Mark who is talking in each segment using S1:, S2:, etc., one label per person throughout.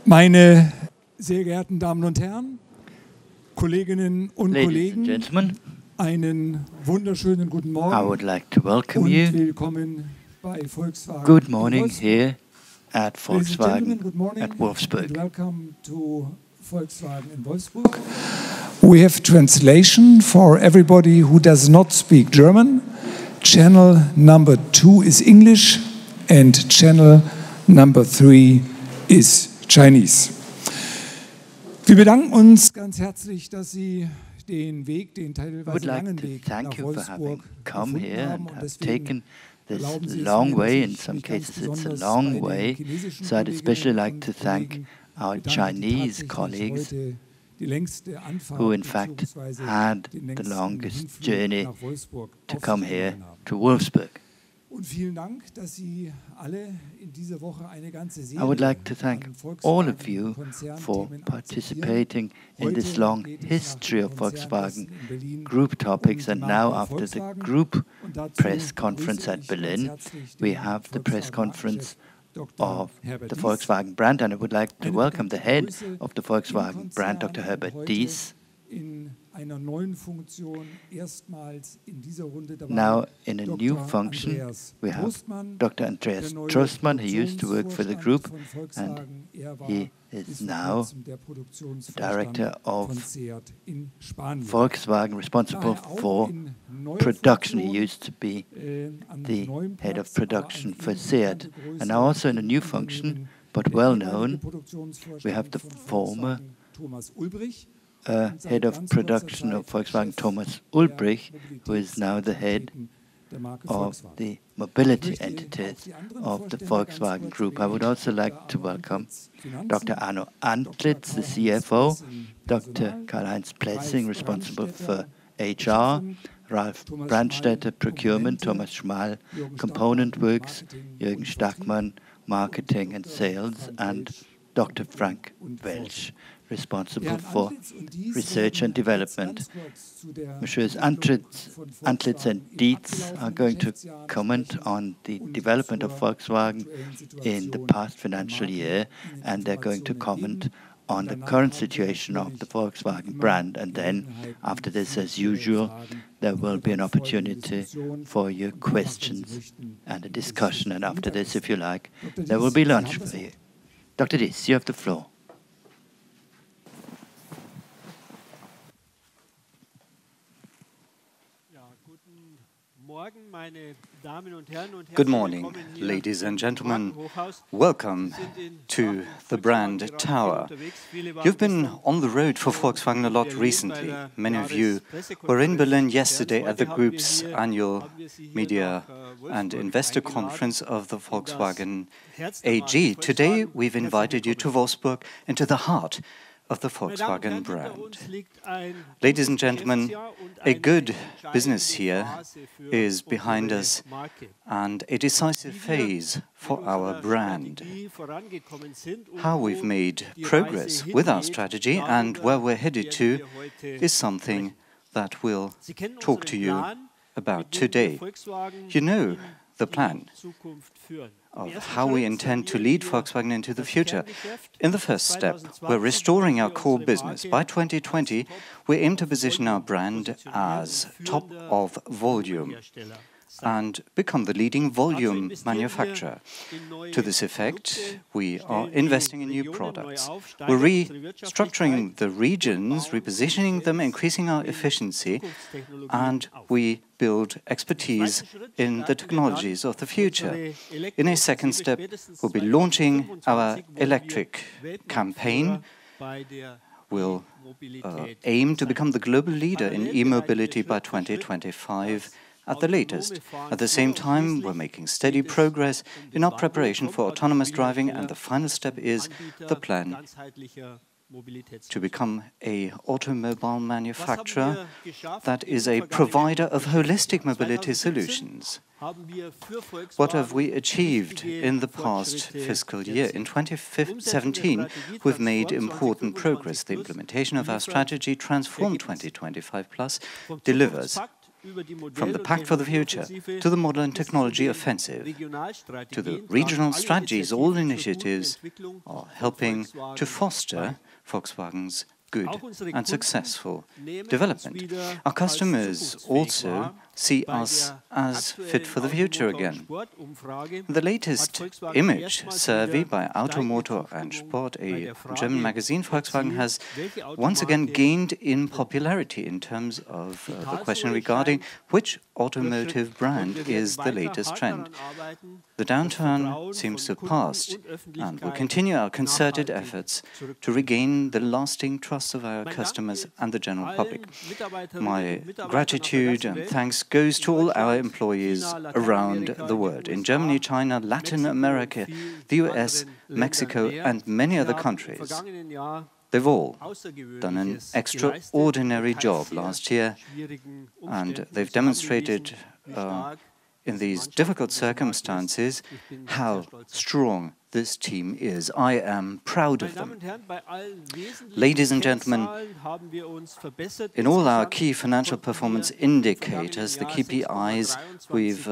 S1: Meine sehr geehrten Damen und Herren, Kolleginnen und
S2: Ladies and
S1: Kollegen,
S2: gentlemen,
S1: einen wunderschönen guten Morgen
S2: I would like to welcome
S1: und
S2: you.
S1: willkommen bei Volkswagen
S2: Good
S1: in
S2: morning
S1: Wolfsburg.
S2: here at
S1: Ladies and gentlemen,
S2: Volkswagen
S1: good morning
S2: at Wolfsburg.
S1: and welcome to Volkswagen in Wolfsburg. We have translation for everybody who does not speak German. Channel number 2 is English and channel number 3 is Chinese. Wir bedanken uns ganz herzlich, dass Sie den Weg, den
S2: I would
S1: teilweise
S2: like
S1: langen
S2: to
S1: Weg
S2: thank
S1: nach
S2: you for having
S1: Wolfsburg
S2: come
S1: gefunden
S2: here
S1: haben
S2: and
S1: und
S2: have
S1: deswegen
S2: taken this
S1: erlauben Sie es
S2: long
S1: mir,
S2: way.
S1: dass
S2: In
S1: ich
S2: some
S1: mich ganz
S2: cases it's a
S1: besonders
S2: long
S1: bei den
S2: way.
S1: chinesischen
S2: So I'd
S1: Kolleginnen
S2: especially like
S1: und
S2: to thank
S1: Kollegen
S2: our
S1: bedanken, die
S2: Chinese
S1: tatsächlich
S2: colleagues
S1: heute die längste Anfahrt
S2: who in fact
S1: beziehungsweise
S2: had
S1: den
S2: the
S1: längsten
S2: longest
S1: Hinflug
S2: journey
S1: nach Wolfsburg
S2: to
S1: auf
S2: come
S1: sich
S2: here
S1: genommen haben.
S2: to Wolfsburg.
S1: Und vielen Dank, dass Sie alle in dieser Woche eine ganze Serie
S2: I would like to thank
S1: an
S2: all of you for
S1: Volkswagen-Konzernthemen
S2: participating in this
S1: Heute
S2: long
S1: geht es nach
S2: history
S1: dem
S2: of Volkswagen
S1: Konzernessen in Berlin
S2: group topics, and
S1: die
S2: now
S1: Marke
S2: after the
S1: Volkswagen.
S2: group
S1: Und dazu
S2: press conference
S1: begrüße
S2: at
S1: ich
S2: Berlin,
S1: ganz herzlich
S2: we
S1: den
S2: have the press conference
S1: Volkswagen-Chef Dr.
S2: of
S1: Herbert
S2: the
S1: Dies.
S2: Volkswagen brand, and I would like to
S1: Eine
S2: welcome the
S1: bekannte
S2: head
S1: Größe
S2: of the
S1: im
S2: Volkswagen brand,
S1: Konzern,
S2: Dr. Herbert
S1: heute
S2: Dies,
S1: in einer neuen Funktion erstmals in dieser Runde dabei.
S2: now in a new
S1: Dr.
S2: function.
S1: Andreas
S2: We have
S1: Trostmann,
S2: Dr. Andreas
S1: der neue
S2: Trostmann, who used to work for the group,
S1: Produktionsvorstand von
S2: and
S1: Volkswagen. Er war
S2: he
S1: bis
S2: is
S1: vor
S2: now
S1: kurzem der Produktionsvorstand
S2: director of
S1: von Seat in Spanien.
S2: Volkswagen, responsible
S1: Daher auch
S2: for
S1: in neuer
S2: production. He
S1: Funktion,
S2: used to be
S1: an
S2: the
S1: neuem
S2: head of
S1: Platz, aber
S2: production
S1: eine
S2: for
S1: ebenso
S2: Seat,
S1: bekannte Größe
S2: and now also in a new
S1: im
S2: function,
S1: Unternehmen,
S2: but
S1: der
S2: well
S1: ehemalige
S2: known.
S1: Produktionsvorstand
S2: We have the
S1: von
S2: former
S1: Volkswagen, Thomas Ulbrich,
S2: head of production of Volkswagen, Thomas Ulbrich, who is now the head of the mobility entities of the Volkswagen Group. I would also like to welcome Dr. Arno Antlitz, the CFO, Dr. Karl-Heinz Plessing, responsible for HR, Ralf Brandstätter, Procurement, Thomas Schmal, Component Works, Jürgen Stackmann, Marketing and Sales, and Dr. Frank Welsch, responsible for research and development. Messieurs Antlitz and Dietz are going to comment on the development of Volkswagen in the past financial year, and they're going to comment on the current situation of the Volkswagen brand. And then, after this, as usual, there will be an opportunity for your questions and a discussion. And after this, if you like, there will be lunch for you. Dr. Dietz, you have the floor.
S3: Good morning, ladies and gentlemen. Welcome to the Brand Tower. You've been on the road for Volkswagen a lot recently. Many of you were in Berlin yesterday at the group's annual media and investor conference of the Volkswagen AG. Today, we've invited you to Wolfsburg, into the heart of the Volkswagen brand. Ladies and gentlemen, a good business year is behind us and a decisive phase for our brand. How we've made progress with our strategy and where we're headed to is something that we'll talk to you about today. You know the plan of how we intend to lead Volkswagen into the future. In the first step, we're restoring our core business. By 2020, we aim to position our brand as top of volume and become the leading volume manufacturer. To this effect, we are investing in new products. We're restructuring the regions, repositioning them, increasing our efficiency, and we build expertise in the technologies of the future. In a second step, we'll be launching our electric campaign. We'll aim to become the global leader in e-mobility by 2025 at the latest. At the same time, we're making steady progress in our preparation for autonomous driving, and the final step is the plan to become an automobile manufacturer that is a provider of holistic mobility solutions. What have we achieved in the past fiscal year? In 2017, we've made important progress. The implementation of our strategy, Transform 2025 Plus, delivers. From the Pact for the Future to the Model and Technology Offensive to the regional strategies, all initiatives are helping to foster Volkswagen's good and successful development. Our customers also see us as fit for the future again. The latest image survey by Auto, Motor and Sport, a German magazine, Volkswagen has once again gained in popularity in terms of the question regarding which automotive brand is the latest trend. The downturn seems to have passed, and we continue our concerted efforts to regain the lasting trust of our customers and the general public. My gratitude and thanks goes to all our employees around the world, in Germany, China, Latin America, the US, Mexico, and many other countries. They've all done an extraordinary job last year, and they've demonstrated in these difficult circumstances how strong this team is. I am proud of them. Ladies and gentlemen, in all our key financial performance indicators, the KPIs, we've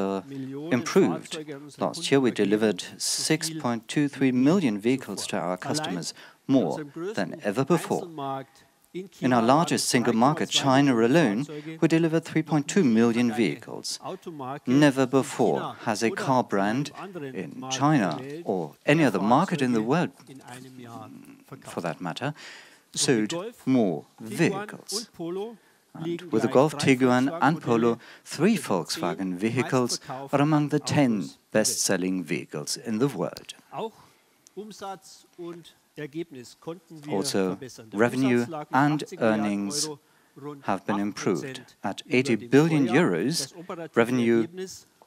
S3: improved. Last year we delivered 6.23 million vehicles to our customers, more than ever before. In our largest single market, China alone, we delivered 3.2 million vehicles. Never before has a car brand in China or any other market in the world, for that matter, sold more vehicles. And with the Golf, Tiguan and Polo, 3 Volkswagen vehicles are among the 10 best-selling vehicles in the world. Also, revenue and earnings have been improved. At 80 billion euros, revenue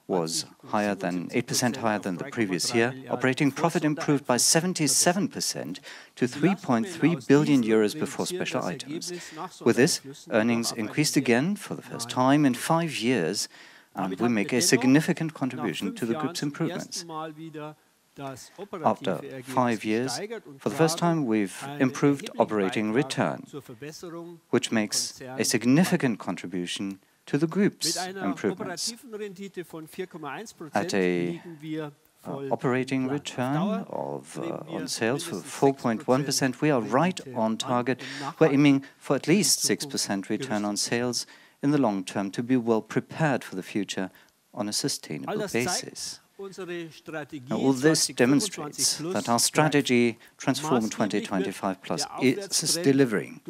S3: was higher than 8% higher than the previous year. Operating profit improved by 77% to 3.3 billion euros before special items. With this, earnings increased again for the first time in 5 years, and will make a significant contribution to the group's improvements. After 5 years, for the first time, we've improved operating return, which makes a significant contribution to the group's improvements. At a operating return on sales for 4.1%, we are right on target. We're aiming for at least 6% return on sales in the long term to be well prepared for the future on a sustainable basis. Now, all this demonstrates that our strategy Transform 2025 Plus is delivering.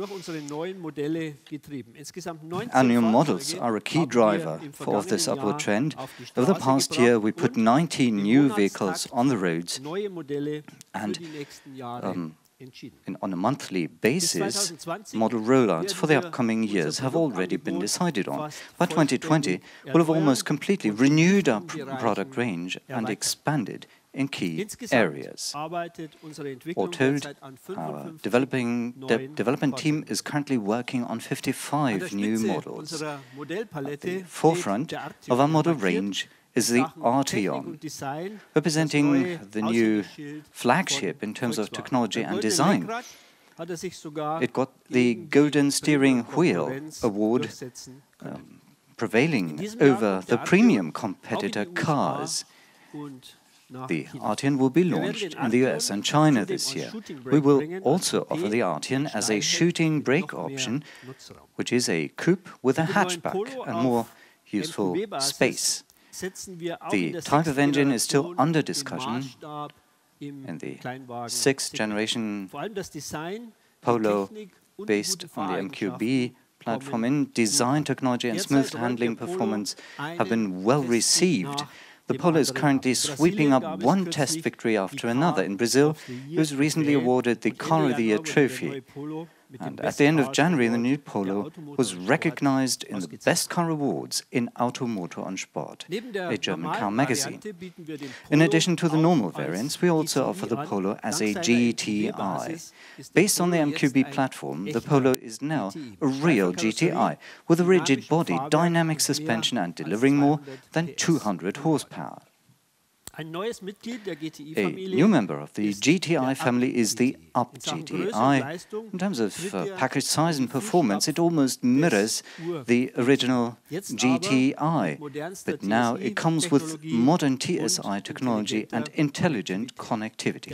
S3: Our new models are a key driver for this upward trend. Over the past year, we put 19 new vehicles on the roads, and on a monthly basis, model rollouts for the upcoming years have already been decided on. By 2020, we'll have almost completely renewed our product range and expanded in key areas. All told, our development team is currently working on 55 new models. At the forefront of our model range is the Arteon, representing the new flagship in terms of technology and design. It got the Golden Steering Wheel award, prevailing over the premium competitor cars. The Arteon will be launched in the US and China this year. We will also offer the Arteon as a shooting brake option, which is a coupe with a hatchback and more useful space. The type of engine is still under discussion. In the 6th generation Polo, based on the MQB platform, in design, technology and smooth handling performance have been well received. The Polo is currently sweeping up one test victory after another. In Brazil, it was recently awarded the Car of the Year trophy. And at the end of January, the new Polo was recognized in the Best Car Awards in Auto, Motor und Sport, a German car magazine. In addition to the normal variants, we also offer the Polo as a GTI. Based on the MQB platform, the Polo is now a real GTI, with a rigid body, dynamic suspension and delivering more than 200 horsepower. A new member of the GTI family is the Up GTI. In terms of package size and performance, it almost mirrors the original GTI, but now it comes with modern TSI technology and intelligent connectivity.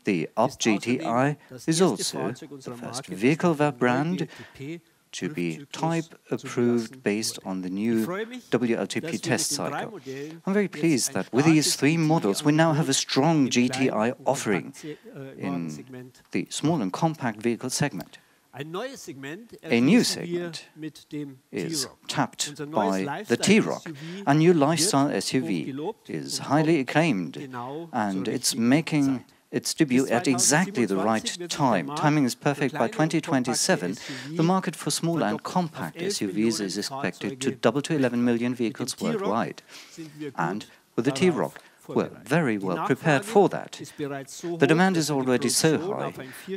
S3: The Up GTI is also the first vehicle of our brand to be type approved based on the new WLTP test cycle. I'm very pleased that with these three models we now have a strong GTI offering in the small and compact vehicle segment. A new segment is tapped by the T-Roc. A new lifestyle SUV is highly acclaimed, and it's making its debut at exactly the right time. Timing is perfect. By 2027, the market for small and compact SUVs is expected to double to 11 million vehicles worldwide. And with the T-Roc, we're very well prepared for that. The demand is already so high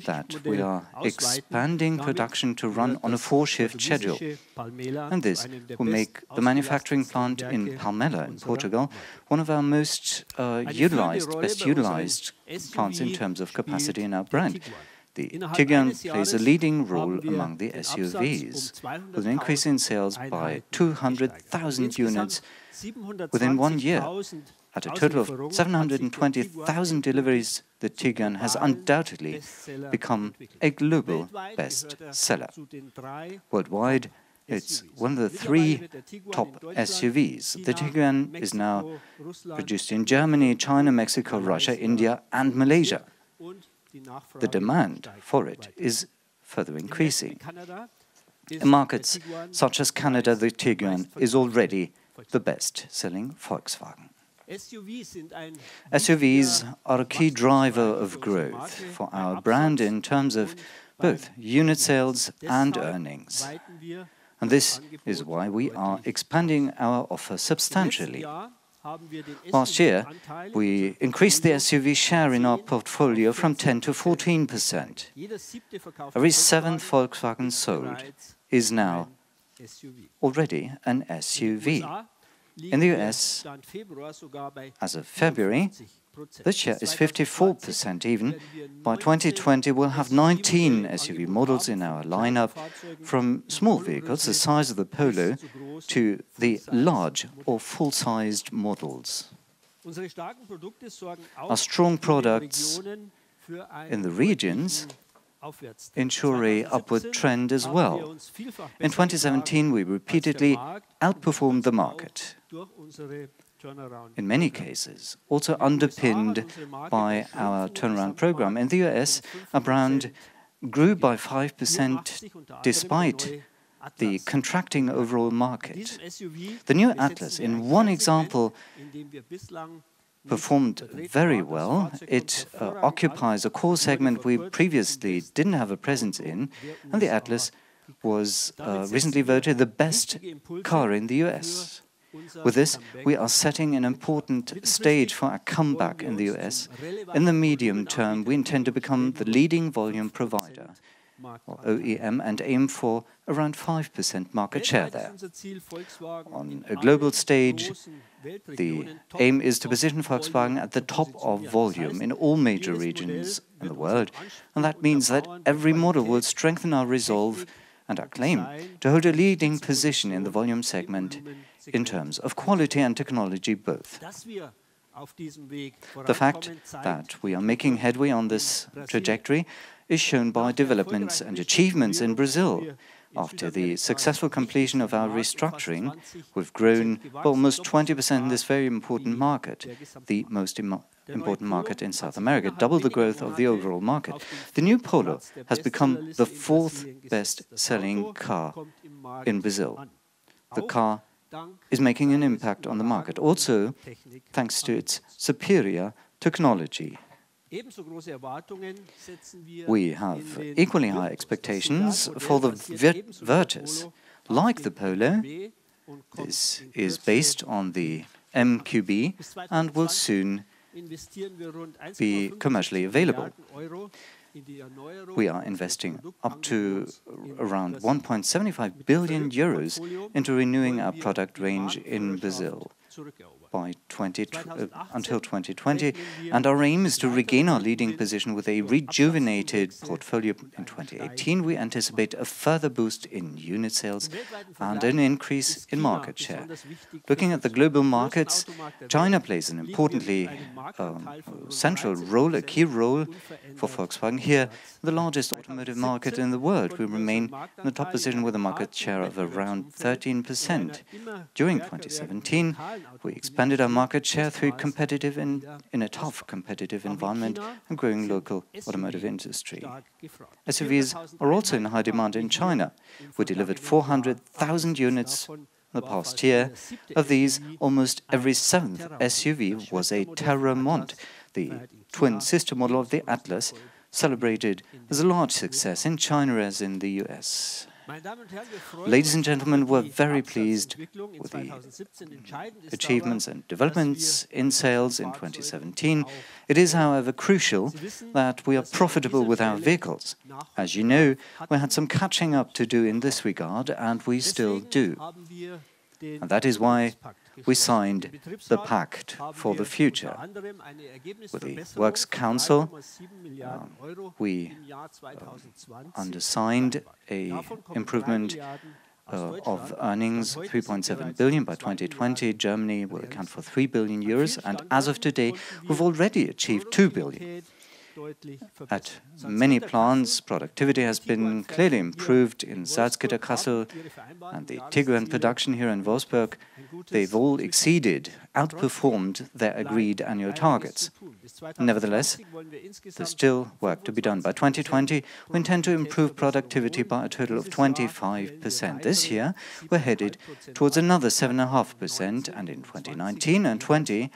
S3: that we are expanding production to run on a 4-shift schedule. And this will make the manufacturing plant in Palmela in Portugal one of our most best utilized plants in terms of capacity in our brand. The Tiguan plays a leading role among the SUVs, with an increase in sales by 200,000 units within 1 year. At a total of 720,000 deliveries, the Tiguan has undoubtedly become a global bestseller. Worldwide, it's one of the 3 top SUVs. The Tiguan is now produced in Germany, China, Mexico, Russia, India, and Malaysia. The demand for it is further increasing. In markets such as Canada, the Tiguan is already the best-selling Volkswagen. SUVs are a key driver of growth for our brand in terms of both unit sales and earnings. And this is why we are expanding our offer substantially. Last year, we increased the SUV share in our portfolio from 10 to 14%. Every 7th Volkswagen sold is now already an SUV. In the US, as of February, the share is 54% even. By 2020, we'll have 19 SUV models in our lineup, from small vehicles the size of the Polo to the large or full-sized models. Our strong products in the regions ensure an upward trend as well. In 2017, we repeatedly outperformed the market, in many cases also underpinned by our turnaround program. In the US, our brand grew by 5% despite the contracting overall market. The new Atlas, in one example, performed very well. It occupies a core segment we previously didn't have a presence in, and the Atlas was recently voted the best car in the US. With this, we are setting an important stage for a comeback in the US. In the medium term, we intend to become the leading volume provider, or OEM, and aim for around 5% market share there. On a global stage, the aim is to position Volkswagen at the top of volume in all major regions in the world, and that means that every model will strengthen our resolve and our claim to hold a leading position in the volume segment in terms of quality and technology both. The fact that we are making headway on this trajectory is shown by developments and achievements in Brazil. After the successful completion of our restructuring, we've grown by almost 20% in this very important market, the most important market in South America, double the growth of the overall market. The new Polo has become the 4th best-selling car in Brazil. The car is making an impact on the market, also thanks to its superior technology. We have equally high expectations for the Virtus. Like the Polo, this is based on the MQB and will soon be commercially available. We are investing up to around 1.75 billion euros into renewing our product range in Brazil. until 2020, and our aim is to regain our leading position with a rejuvenated portfolio. In 2018, we anticipate a further boost in unit sales and an increase in market share. Looking at the global markets, China plays an importantly central role, a key role for Volkswagen. Here, the largest automotive market in the world, we remain in the top position with a market share of around 13%. During 2017, we expanded our market share through in a tough competitive environment and growing local automotive industry. SUVs are also in high demand in China. We delivered 400,000 units in the past year. Of these, almost every seventh SUV was a Terra Mont, the twin sister model of the Atlas, celebrated as a large success in China as in the US. Ladies and gentlemen, we're very pleased with the achievements and developments in sales in 2017. It is, however, crucial that we are profitable with our vehicles. As you know, we had some catching up to do in this regard, and we still do. And that is why we signed the Pact for the Future. With the Works Council, we undersigned an improvement of earnings, 3.7 billion by 2020. Germany will account for 3 billion euros, and as of today, we've already achieved 2 billion. At many plants, productivity has been clearly improved in Salzgitter, Kassel, and the Tiguan production here in Wolfsburg. They've all outperformed their agreed annual targets. Nevertheless, there's still work to be done. By 2020, we intend to improve productivity by a total of 25%. This year, we're headed towards another 7.5%, and in 2019 and 2020,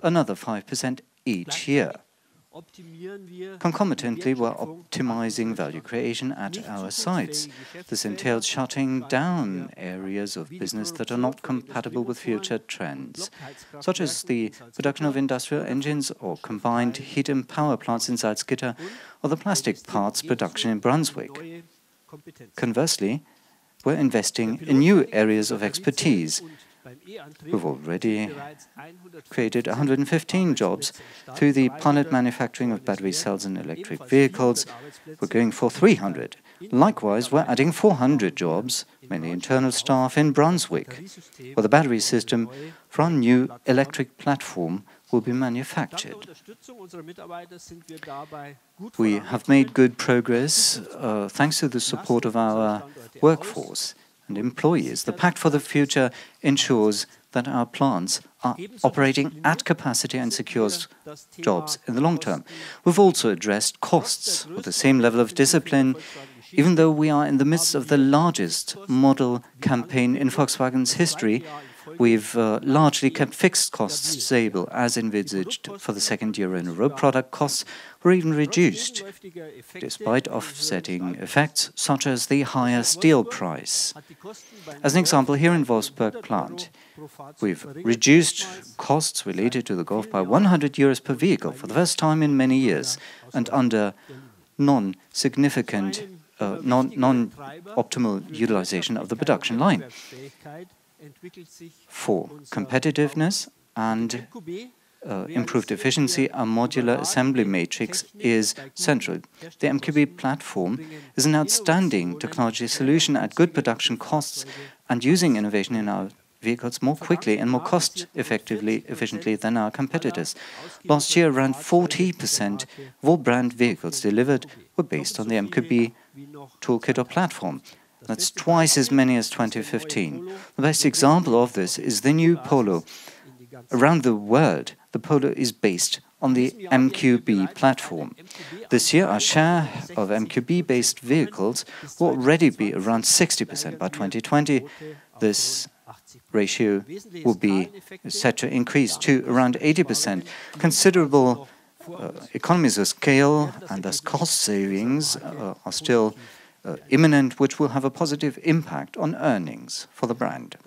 S3: another 5% each year. Concomitantly, we're optimizing value creation at our sites. This entails shutting down areas of business that are not compatible with future trends, such as the production of industrial engines or combined heat and power plants in Salzgitter or the plastic parts production in Brunswick. Conversely, we're investing in new areas of expertise. We've already created 115 jobs through the pilot manufacturing of battery cells in electric vehicles. We're going for 300. Likewise, we're adding 400 jobs, mainly internal staff, in Brunswick, where the battery system for our new electric platform will be manufactured. We have made good progress thanks to the support of our workforce and employees. The Pact for the Future ensures that our plants are operating at capacity and secures jobs in the long term. We've also addressed costs with the same level of discipline, even though we are in the midst of the largest model campaign in Volkswagen's history. We've largely kept fixed costs stable, as envisaged for the second year in a row. Product costs were even reduced, despite offsetting effects such as the higher steel price. As an example, here in Wolfsburg plant, we've reduced costs related to the Golf by 100 euros per vehicle for the first time in many years, and under non-optimal utilization of the production line. For competitiveness and improved efficiency, a modular assembly matrix is central. The MQB platform is an outstanding technology solution at good production costs and using innovation in our vehicles more quickly and more efficiently than our competitors. Last year, around 40% of all brand vehicles delivered were based on the MQB toolkit or platform. That's twice as many as 2015. The best example of this is the new Polo. Around the world, the Polo is based on the MQB platform. This year, our share of MQB-based vehicles will already be around 60%. By 2020, this ratio will be set to increase to around 80%. Considerable economies of scale and thus cost savings are still imminent, which will have a positive impact on earnings for the brand.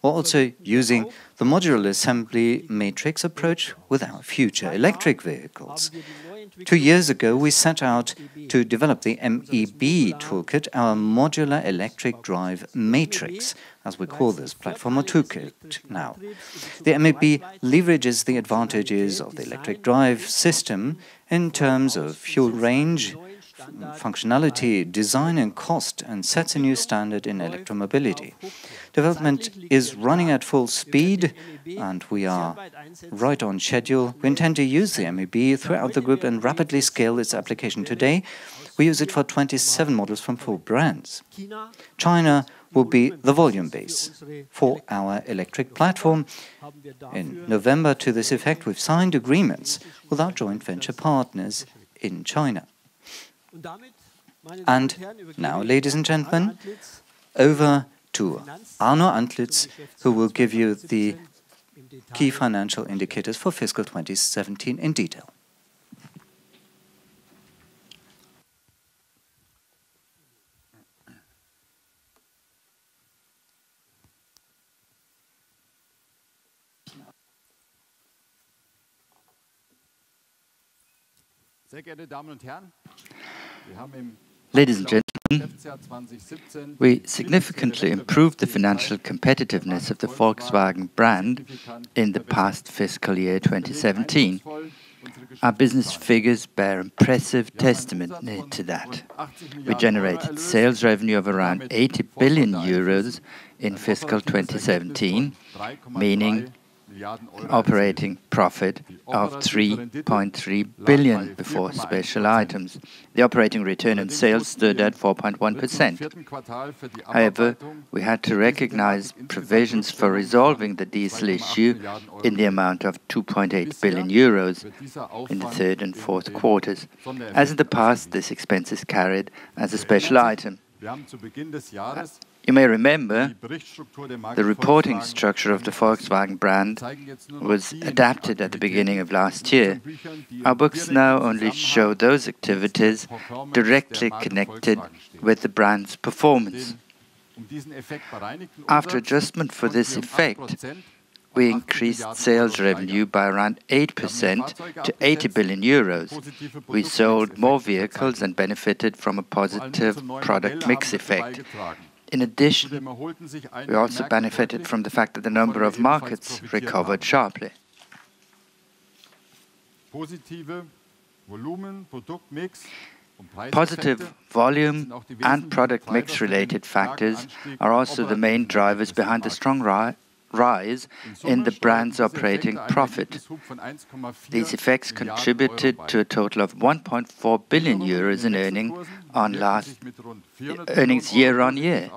S3: We're also using the modular assembly matrix approach with our future electric vehicles. 2 years ago, we set out to develop the MEB toolkit, our modular electric drive matrix, as we call this platform or toolkit now. The MEB leverages the advantages of the electric drive system in terms of fuel range, functionality, design and cost, and sets a new standard in electromobility. Development is running at full speed, and we are right on schedule. We intend to use the MEB throughout the group and rapidly scale its application. Today, we use it for 27 models from 4 brands. China will be the volume base for our electric platform. In November, to this effect, we've signed agreements with our joint venture partners in China. And now, ladies and gentlemen, over to Arno Antlitz, who will give you the key financial indicators for fiscal 2017 in detail.
S2: Ladies and gentlemen, we significantly improved the financial competitiveness of the Volkswagen brand in the past fiscal year 2017. Our business figures bear impressive testimony to that. We generated sales revenue of around 80 billion euros in fiscal 2017, meaning operating profit of 3.3 billion before special items. The operating return on sales stood at 4.1%. However, we had to recognize provisions for resolving the diesel issue in the amount of 2.8 billion euros in the third and fourth quarters. As in the past, this expense is carried as a special item. You may remember the reporting structure of the Volkswagen brand was adapted at the beginning of last year. Our books now only show those activities directly connected with the brand's performance. After adjustment for this effect, we increased sales revenue by around 8% to 80 billion euros. We sold more vehicles and benefited from a positive product mix effect. In addition, we also benefited from the fact that the number of markets recovered sharply. Positive volume and product mix related factors are also the main drivers behind the strong rise in the brand's operating profit. These effects contributed to a total of 1.4 billion euros in earnings year on year.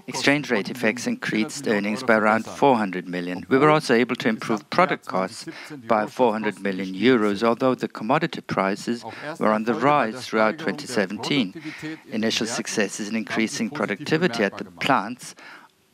S2: Exchange rate effects increased earnings by around 400 million. We were also able to improve product costs by 400 million euros, although the commodity prices were on the rise throughout 2017. Initial successes in increasing productivity at the plants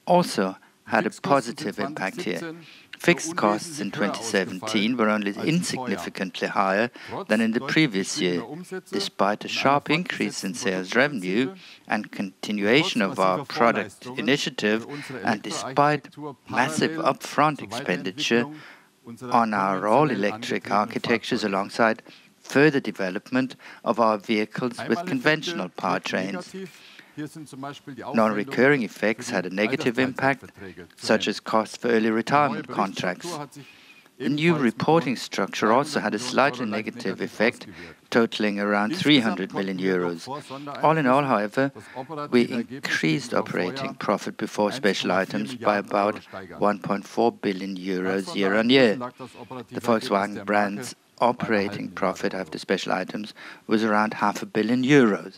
S2: also had a positive impact here. Fixed costs in 2017 were only insignificantly higher than in the previous year, despite a sharp increase in sales revenue and continuation of our product initiative, and despite massive upfront expenditure on our all-electric architectures alongside further development of our vehicles with conventional powertrains. Non-recurring effects had a negative impact, such as costs for early retirement contracts. The new reporting structure also had a slightly negative effect, totaling around 300 million euros. All in all, however, we increased operating profit before special items by about 1.4 billion euros year on year. The Volkswagen brand's operating profit after special items was around €500 million.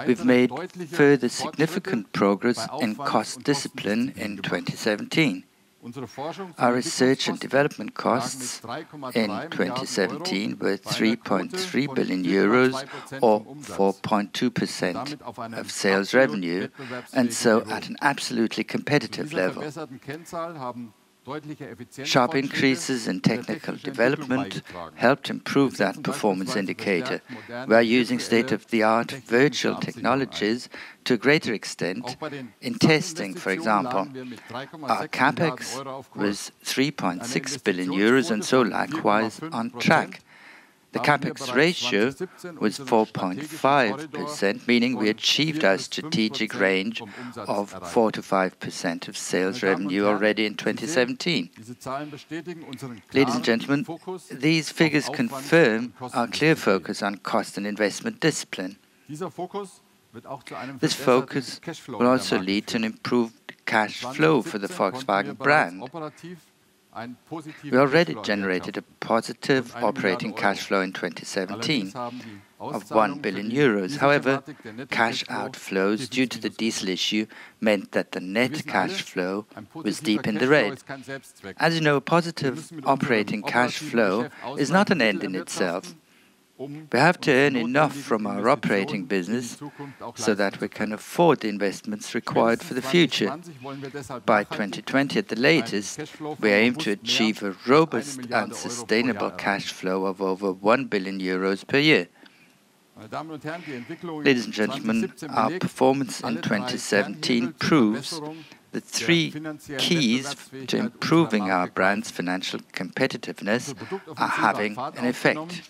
S2: We've made further significant progress in cost discipline in 2017. Our research and development costs in 2017 were 3.3 billion euros, or 4.2% of sales revenue, and so at an absolutely competitive level. Sharp increases in technical development helped improve that performance indicator. We are using state-of-the-art virtual technologies to a greater extent in testing, for example. Our capex was 3.6 billion euros and so likewise on track. The capex ratio was 4.5%, meaning we achieved our strategic range of 4 to 5% of sales revenue already in 2017. Ladies and gentlemen, these figures confirm our clear focus on cost and investment discipline. This focus will also lead to an improved cash flow for the Volkswagen brand. We already generated a positive operating cash flow in 2017 of 1 billion euros. However, cash outflows due to the diesel issue meant that the net cash flow was deep in the red. As you know, a positive operating cash flow is not an end in itself. We have to earn enough from our operating business so that we can afford the investments required for the future. By 2020 at the latest, we aim to achieve a robust and sustainable cash flow of over 1 billion euros per year. Ladies and gentlemen, our performance in 2017 proves the three keys to improving our brand's financial competitiveness are having an effect.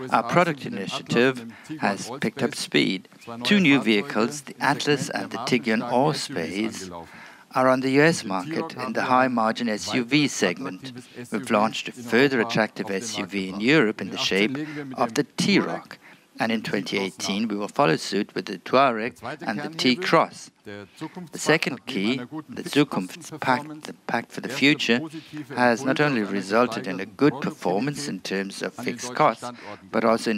S2: Our product initiative has picked up speed. 2 new vehicles, the Atlas and the Tiguan All-Space, are on the US market in the high-margin SUV segment. We've launched a further attractive SUV in Europe in the shape of the T-Roc. And in 2018, we will follow suit with the Touareg and the T-Cross. The second key, the Zukunftspact, the Pact for the Future, has not only resulted in a good performance in terms of fixed costs, but also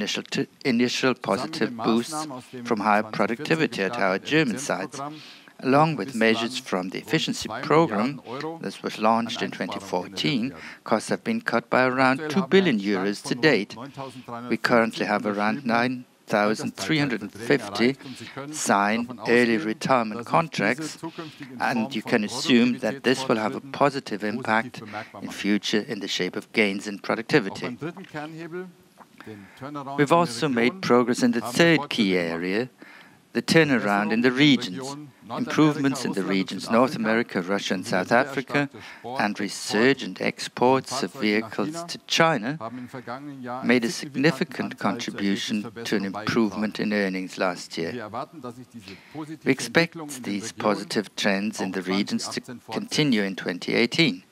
S2: initial positive boosts from higher productivity at our German sites. Along with measures from the efficiency program that was launched in 2014, costs have been cut by around 2 billion euros to date. We currently have around 9,350 signed early retirement contracts, and you can assume that this will have a positive impact in future in the shape of gains in productivity. We've also made progress in the third key area, the turnaround in the regions. Improvements in the regions North America, Russia and South Africa, and resurgent exports of vehicles to China made a significant contribution to an improvement in earnings last year. We expect these positive trends in the regions to continue in 2018.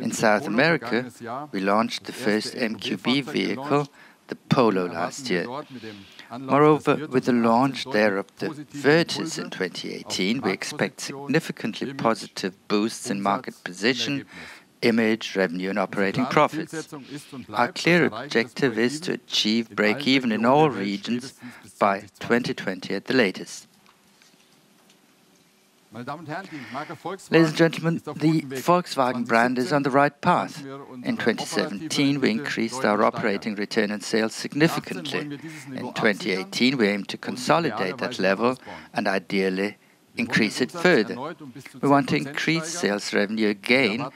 S2: In South America, we launched the first MQB vehicle, the Polo, last year. Moreover, with the launch there of the Virtus in 2018, we expect significantly positive boosts in market position, image, revenue and operating profits. Our clear objective is to achieve break-even in all regions by 2020 at the latest. Ladies and gentlemen, the Volkswagen brand is on the right path. In 2017, we increased our operating return on sales significantly. In 2018, we aim to consolidate that level and ideally increase it further. We want to increase sales revenue again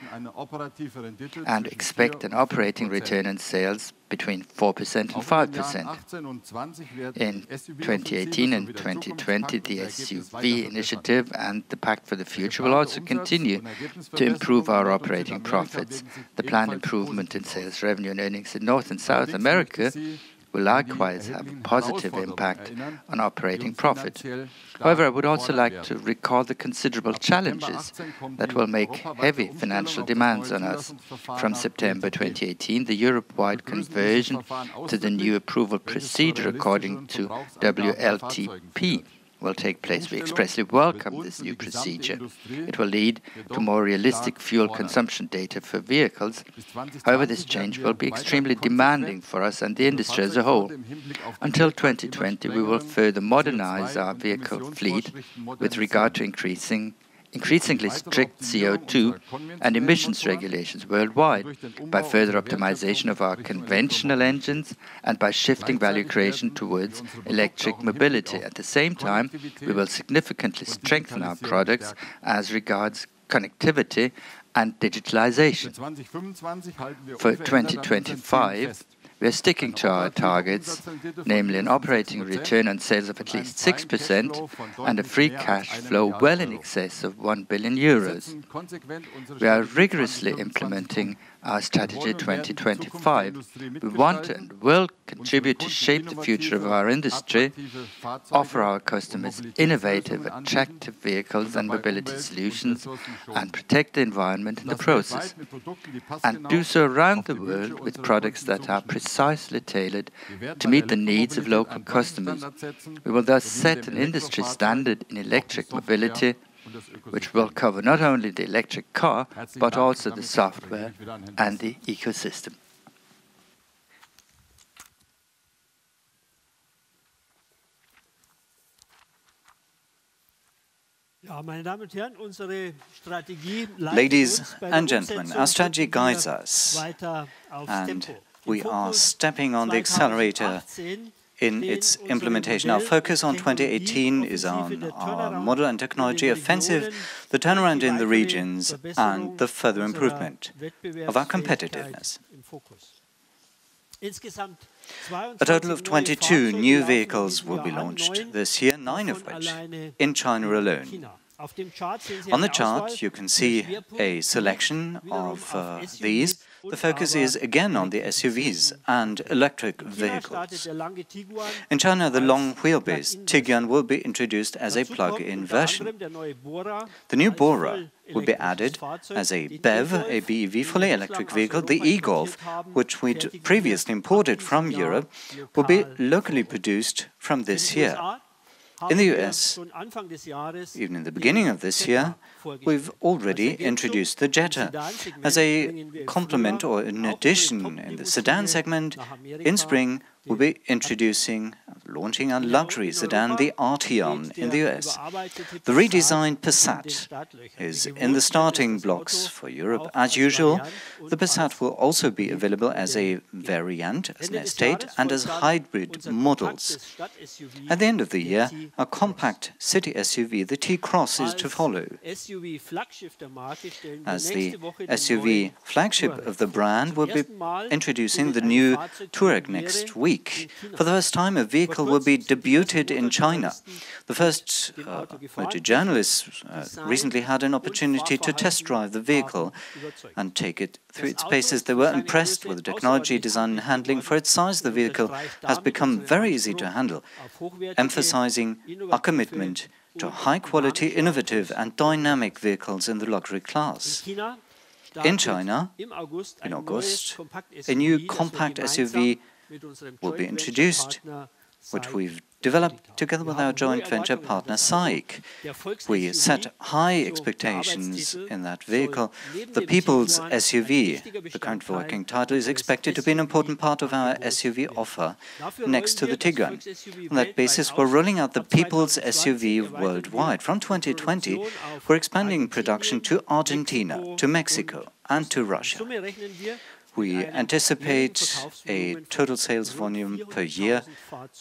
S2: and expect an operating return on sales between 4% and 5%. In 2018 and 2020, the SUV initiative and the Pact for the Future will also continue to improve our operating profits. The planned improvement in sales revenue and earnings in North and South America will likewise have a positive impact on operating profit. However, I would also like to recall the considerable challenges that will make heavy financial demands on us. From September 2018, the Europe-wide conversion to the new approval procedure according to WLTP will take place. We expressly welcome this new procedure. It will lead to more realistic fuel consumption data for vehicles. However, this change will be extremely demanding for us and the industry as a whole. Until 2020, we will further modernize our vehicle fleet with regard to increasingly strict CO2 and emissions regulations worldwide, by further optimization of our conventional engines and by shifting value creation towards electric mobility. At the same time, we will significantly strengthen our products as regards connectivity and digitalization. For 2025, we are sticking to our targets, namely an operating return on sales of at least 6% and a free cash flow well in excess of 1 billion euros. We are rigorously implementing our strategy 2025. We want and will contribute to shape the future of our industry, offer our customers innovative, attractive vehicles and mobility solutions, and protect the environment in the process, and do so around the world with products that are precisely tailored to meet the needs of local customers. We will thus set an industry standard in electric mobility, which will cover not only the electric car, but also the software and the ecosystem.
S3: Ladies and gentlemen, our strategy guides us, and we are stepping on the accelerator in its implementation. Our focus on 2018 is on our model and technology offensive, the turnaround in the regions, and the further improvement of our competitiveness. A total of 22 new vehicles will be launched this year, 9 of which in China alone. On the chart, you can see a selection of these. The focus is again on the SUVs and electric vehicles. In China, the long wheelbase Tiguan will be introduced as a plug-in version. The new Bora will be added as a BEV, a BEV fully electric vehicle. The e-Golf, which we'd previously imported from Europe, will be locally produced from this year. In the US, even in the beginning of this year, we've already introduced the Jetta as a complement or an addition in the sedan segment. In spring, we'll be launching a luxury sedan, the Arteon, in the US. The redesigned Passat is in the starting blocks for Europe. As usual, the Passat will also be available as a variant, as an estate, and as hybrid models. At the end of the year, a compact city SUV, the T-Cross, is to follow. As the SUV flagship of the brand, we'll be introducing the new Touareg next week. For the first time, a vehicle will be debuted in China. The first motor journalists recently had an opportunity to test drive the vehicle and take it through its paces. They were impressed with the technology, design and handling. For its size, the vehicle has become very easy to handle, emphasizing our commitment to high-quality, innovative and dynamic vehicles in the luxury class. In China, in August, a new compact SUV will be introduced, which we've developed together with our joint venture partner SAIC. We set high expectations in that vehicle. The People's SUV, the current working title, is expected to be an important part of our SUV offer next to the Tiguan. On that basis, we're rolling out the People's SUV worldwide. From 2020, we're expanding production to Argentina, to Mexico, and to Russia. We anticipate a total sales volume per year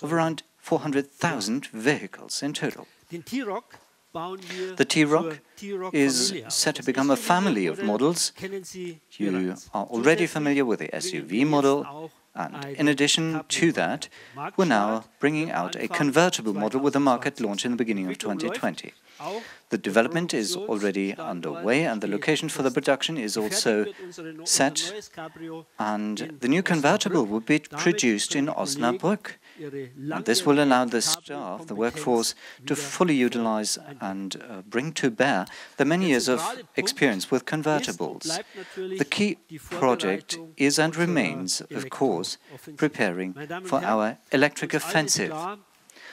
S3: of around 400,000 vehicles in total. The T-Roc is set to become a family of models. You are already familiar with the SUV model, and in addition to that, we're now bringing out a convertible model with a market launch in the beginning of 2020. The development is already underway, and the location for the production is also set, and the new convertible will be produced in Osnabrück. And this will allow the staff, the workforce, to fully utilize and bring to bear the many years of experience with convertibles. The key project is and remains, of course, preparing for our electric offensive.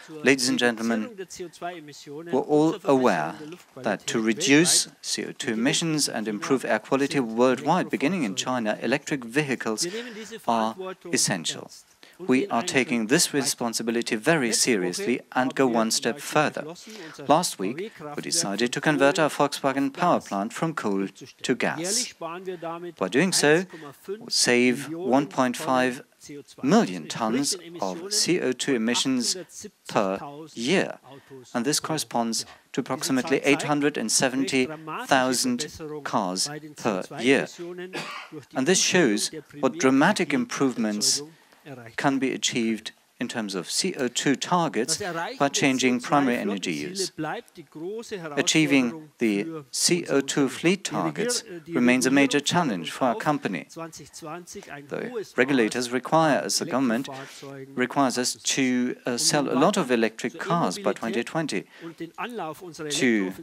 S3: Ladies and gentlemen, we're all aware that to reduce CO2 emissions and improve air quality worldwide, beginning in China, electric vehicles are essential. We are taking this responsibility very seriously and go one step further. Last week, we decided to convert our Volkswagen power plant from coal to gas. By doing so, we'll save 1.5 million tons of CO2 emissions per year. And this corresponds to approximately 870,000 cars per year. And this shows what dramatic improvements can be achieved in terms of CO2 targets by changing primary energy use. Achieving the CO2 fleet targets remains a major challenge for our company. The regulators require us, the government requires us to sell a lot of electric cars by 2020. To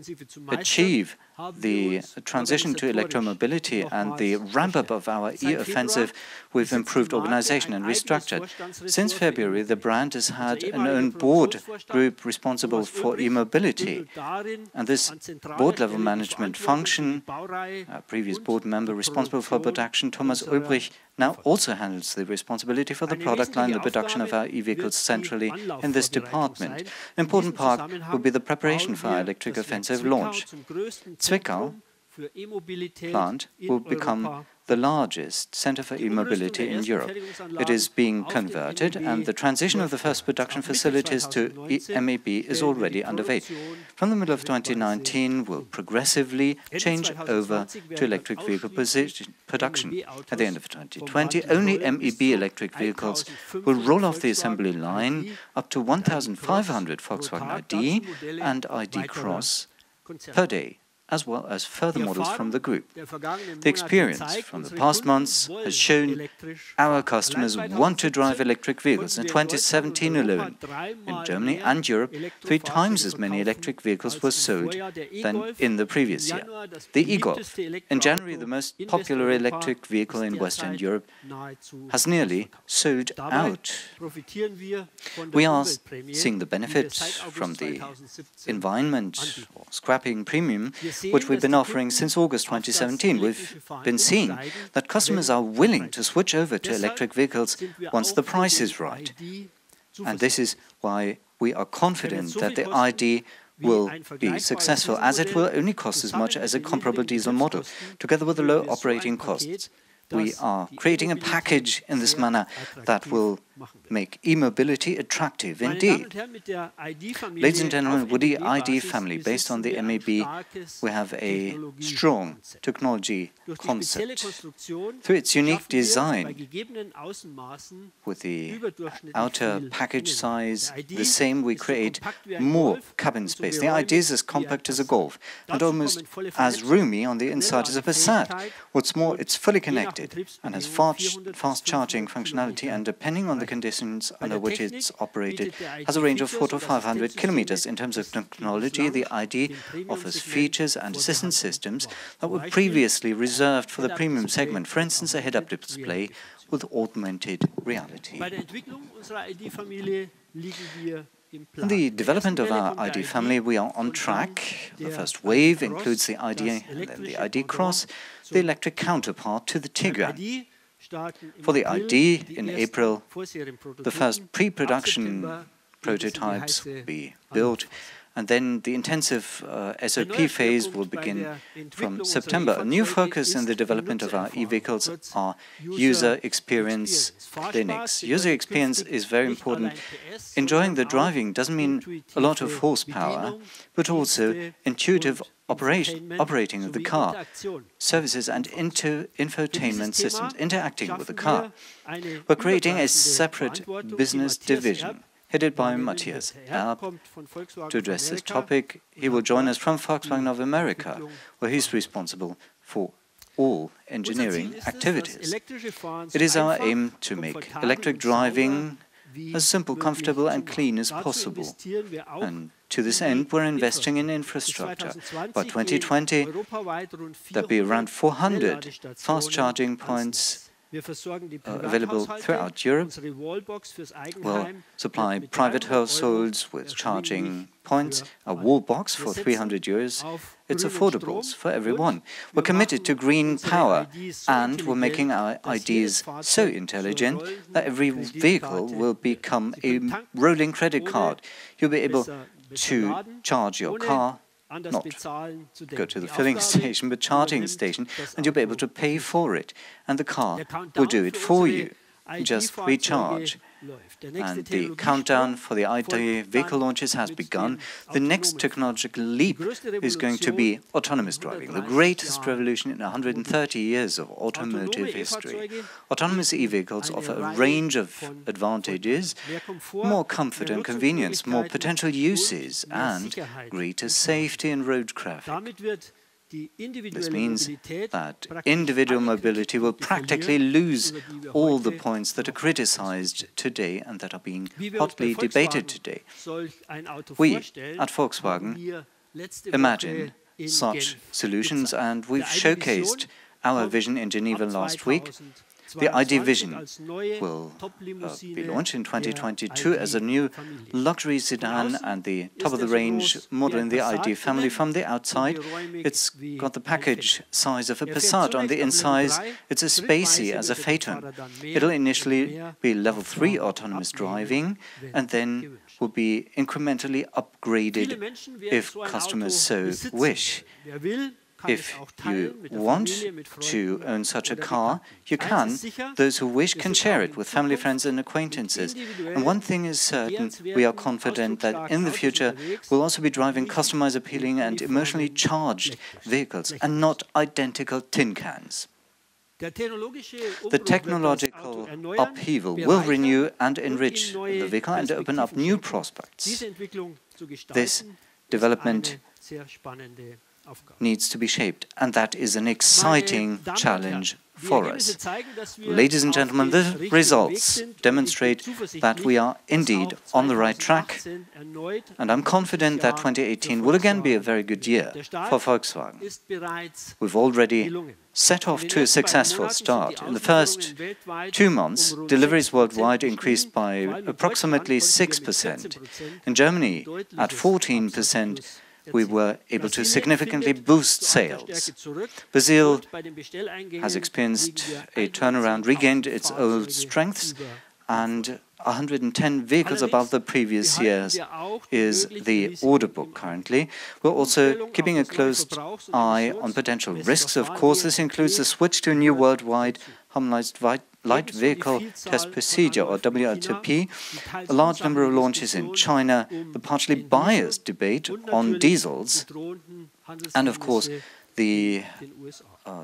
S3: achieve the transition to electromobility and the ramp-up of our e-offensive, we've improved organization and restructured. Since February, the brand has had an own board group responsible for e-mobility. And this board-level management function, our previous board member responsible for production, Thomas Ulbrich, now also handles the responsibility for the product line, the production of our e-vehicles centrally in this department. An important part will be the preparation for our electric offensive launch. Zwickau plant will become the largest center for e-mobility in Europe. It is being converted, and the transition of the first production facilities to MEB is already underway. From the middle of 2019, we'll progressively change over to electric vehicle production. At the end of 2020, only MEB electric vehicles will roll off the assembly line, up to 1,500 Volkswagen ID and ID Cross per day, as well as further models from the group. The experience from the past months has shown our customers want to drive electric vehicles. In 2017 alone, in Germany and Europe, 3 times as many electric vehicles were sold than in the previous year. The e-Golf, in January the most popular electric vehicle in Western Europe, has nearly sold out. We are seeing the benefits from the environment or scrapping premium, which we've been offering since August 2017. We've been seeing that customers are willing to switch over to electric vehicles once the price is right. And this is why we are confident that the ID will be successful, as it will only cost as much as a comparable diesel model, together with the low operating costs. We are creating a package in this manner that will make e-mobility attractive indeed. Ladies and gentlemen, with the ID family, based on the MEB, we have a strong technology concept. Through its unique design, with the outer package size the same, we create more cabin space. The ID is as compact as a Golf and almost as roomy on the inside as a Passat. What's more, it's fully connected and has fast charging functionality, and depending on the conditions under which it's operated, has a range of 400 to 500 kilometers. In terms of technology, the ID offers features and assistance systems that were previously reserved for the premium segment, for instance, a head-up display with augmented reality. In the development of our ID family, we are on track. The first wave includes the ID and then the ID Cross, the electric counterpart to the Tiguan. For the ID, in April, the first pre-production prototypes will be built, and then the intensive SOP phase will begin from September. A new focus in the development of our e-vehicles are user experience clinics. User experience is very important. Enjoying the driving doesn't mean a lot of horsepower, but also intuitive operating of the car, services and infotainment systems interacting with the car. We're creating a separate business division headed by Matthias Erb. To address this topic, he will join us from Volkswagen of America, where he's responsible for all engineering activities. It is our aim to make electric driving as simple, comfortable and clean as possible. And to this end, we're investing in infrastructure. By 2020, there'll be around 400 fast-charging points available throughout Europe. We'll supply private households with charging points, a wall box for 300 euros. It's affordable for everyone. We're committed to green power, and we're making our IDs so intelligent that every vehicle will become a rolling credit card. You'll be able to charge your car, not go to the filling station, but charging station, and you'll be able to pay for it, and the car will do it for you. just recharge. And the countdown for the ID vehicle launches has begun. The next technological leap is going to be autonomous driving, the greatest revolution in 130 years of automotive history. Autonomous e-vehicles offer a range of advantages, more comfort and convenience, more potential uses, and greater safety in road traffic. This means that individual mobility will practically lose all the points that are criticized today and that are being hotly debated today. We at Volkswagen imagine such solutions, and we've showcased our vision in Geneva last week. The ID Vision will be launched in 2022 as a new luxury sedan and the top-of-the-range model in the ID family. From the outside, it's got the package size of a Passat. On the inside, it's as spacey as a Phaeton. It'll initially be level 3 autonomous driving and then will be incrementally upgraded if customers so wish. If you want to own such a car, you can. Those who wish can share it with family, friends and acquaintances. And one thing is certain, we are confident that in the future we'll also be driving customized, appealing and emotionally charged vehicles and not identical tin cans. The technological upheaval will renew and enrich the vehicle and open up new prospects. This development needs to be shaped, and that is an exciting challenge for us. Ladies and gentlemen, the results demonstrate that we are indeed on the right track, and I'm confident that 2018 will again be a very good year for Volkswagen. We've already set off to a successful start. In the first 2 months, deliveries worldwide increased by approximately 6%. In Germany, at 14%, we were able to significantly boost sales. Brazil has experienced a turnaround, regained its old strengths, and 110 vehicles above the previous years is the order book currently. We're also keeping a close eye on potential risks. Of course, this includes the switch to a new worldwide harmonized light vehicle test procedure, or WLTP, a large number of launches in China, the partially biased debate on diesels, and of course the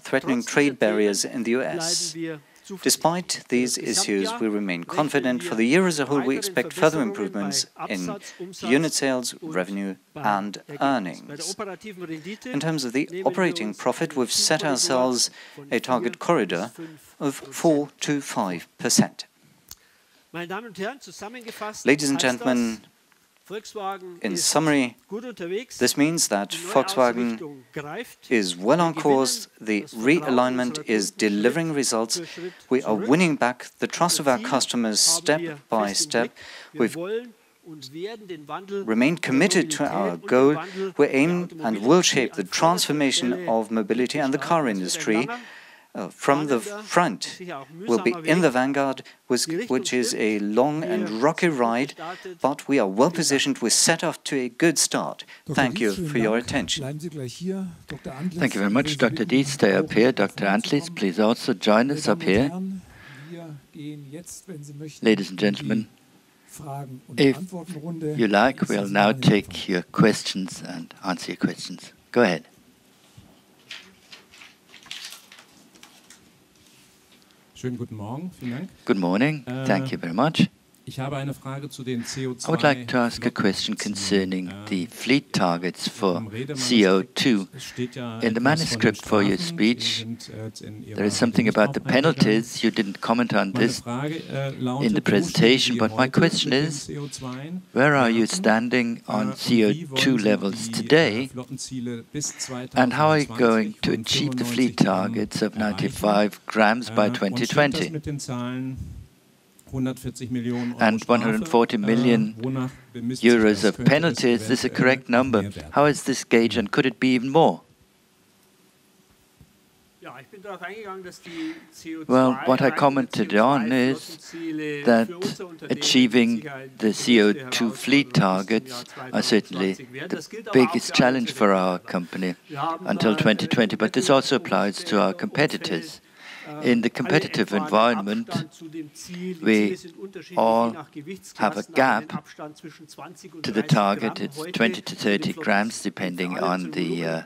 S3: threatening trade barriers in the US. Despite these issues, we remain confident. For the year as a whole, we expect further improvements in unit sales, revenue and earnings. In terms of the operating profit, we've set ourselves a target corridor of 4 to 5%. Ladies and gentlemen, in summary, this means that Volkswagen is well on course, the realignment is delivering results, we are winning back the trust of our customers step by step, we've remained committed to our goal, we aim and will shape the transformation of mobility and the car industry. From the front, we'll be in the vanguard, which is a long and rocky ride, but we are well positioned. We're set off to a good start. Thank you for your attention.
S2: Thank you very much, Dr. Dietz. Stay up here. Dr. Antlis, please also join us up here. Ladies and gentlemen, if you like, we'll now take your questions and answer your questions. Go ahead. Good morning. Thank you very much. I would like to ask a question concerning the fleet targets for CO2. In the manuscript for your speech, there is something about the penalties. You didn't comment on this in the presentation, but my question is, where are you standing on CO2 levels today, and how are you going to achieve the fleet targets of 95 grams by 2020? And 140 million euros of penalties is a correct number. How is this gauged, and could it be even more? Well, what I commented on is that achieving the CO2 fleet targets are certainly the biggest challenge for our company until 2020, but this also applies to our competitors. In the competitive environment, we all have a gap to the target. It's 20 to 30 grams, depending on the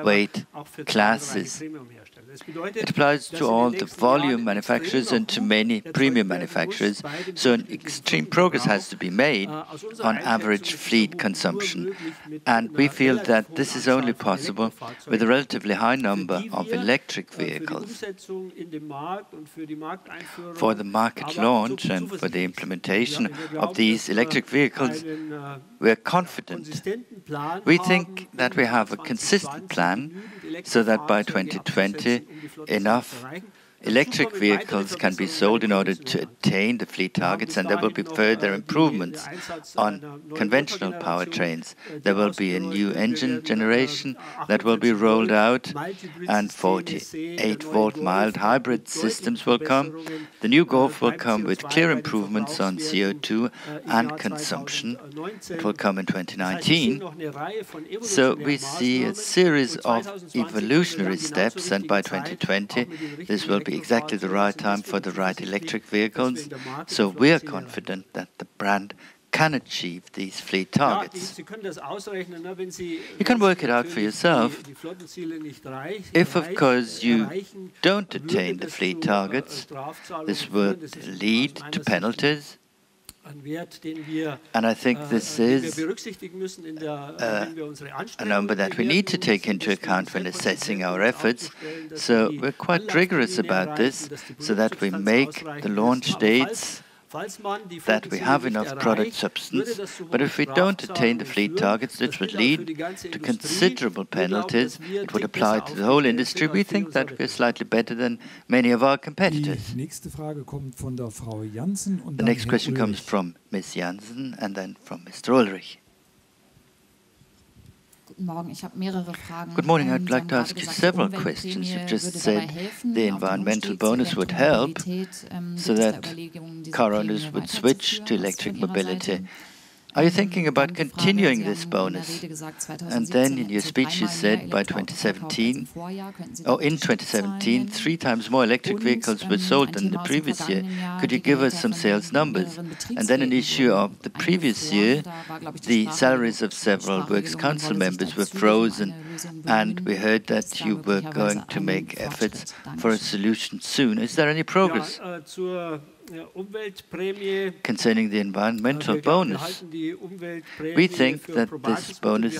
S2: weight classes. It applies to all the volume manufacturers and to many premium manufacturers, so an extreme progress has to be made on average fleet consumption. And we feel that this is only possible with a relatively high number of electric vehicles. For the market launch and for the implementation of these electric vehicles, we are confident. We think that we have a consistent plan so that by 2020 enough electric vehicles can be sold in order to attain the fleet targets, and there will be further improvements on conventional powertrains. There will be a new engine generation that will be rolled out, and 48-volt mild hybrid systems will come. The new Golf will come with clear improvements on CO2 and consumption. It will come in 2019. So we see a series of evolutionary steps, and by 2020 this will be exactly the right time for the right electric vehicles. So we are confident that the brand can achieve these fleet targets. You can work it out for yourself. If, of course, you don't attain the fleet targets, this would lead to penalties. And I think this is a number that we need to take into account when assessing our efforts. So we're quite rigorous about this, so that we make the launch dates, that we have enough product substance. But if we don't attain the fleet targets, this would lead to considerable penalties. It would apply to the whole industry. We think that we're slightly better than many of our competitors. The next question comes from Ms. Janssen and then from Mr. Ulrich. Good morning. I'd like to ask you several questions. You've just said the environmental bonus would help so that car owners would switch to electric mobility. Are you thinking about continuing this bonus? And then in your speech you said by 2017, in 2017, 3 times more electric vehicles were sold than the previous year. Could you give us some sales numbers? And then an issue of the previous year, the salaries of several Works Council members were frozen, and we heard that you were going to make efforts for a solution soon. Is there any progress? Concerning the environmental bonus, we think that this bonus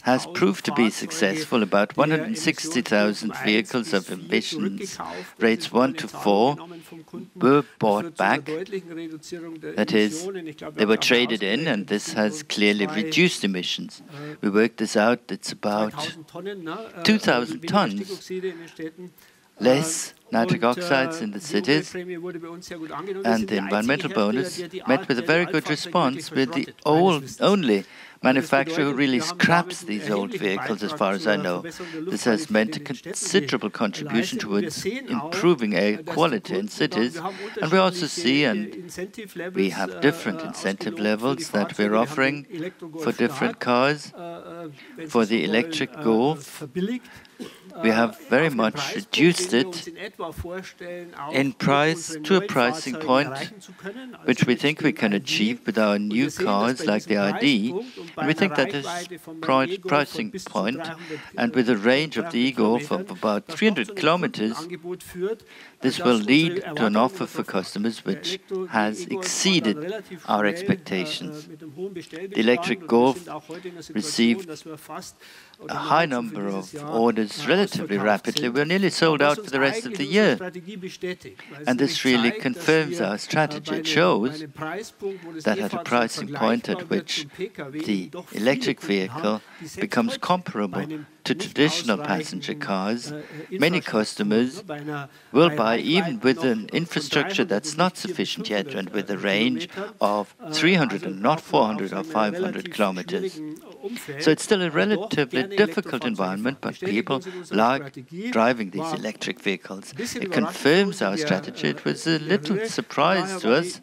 S2: has proved to be successful. About 160,000 vehicles of emissions rates 1 to 4 were bought back. That is, they were traded in, and this has clearly reduced emissions. We worked this out. It's about 2,000 tons less nitric oxides in the cities, and the environmental bonus met with a very good response. We're the only manufacturer who really scraps these old vehicles, as far as I know. This has meant a considerable contribution towards improving air quality in cities, and we also see, and we have different incentive levels that we're offering for different cars. For the electric Golf, we have very much reduced it in price to a pricing point which we think we can achieve with our new cars like the ID. And we think that this pricing point, and with a range of the e-Golf of about 300 kilometers, this will lead to an offer for customers which has exceeded our expectations. The electric Golf received a high number of orders relatively rapidly. We're nearly sold out for the rest of the year. And this really confirms our strategy. It shows that at a pricing point at which the electric vehicle becomes comparable to traditional passenger cars, many customers will buy even with an infrastructure that's not sufficient yet and with a range of 300 and not 400 or 500 kilometers. So it's still a relatively difficult environment, but people like driving these electric vehicles. It confirms our strategy. It was a little surprise to us,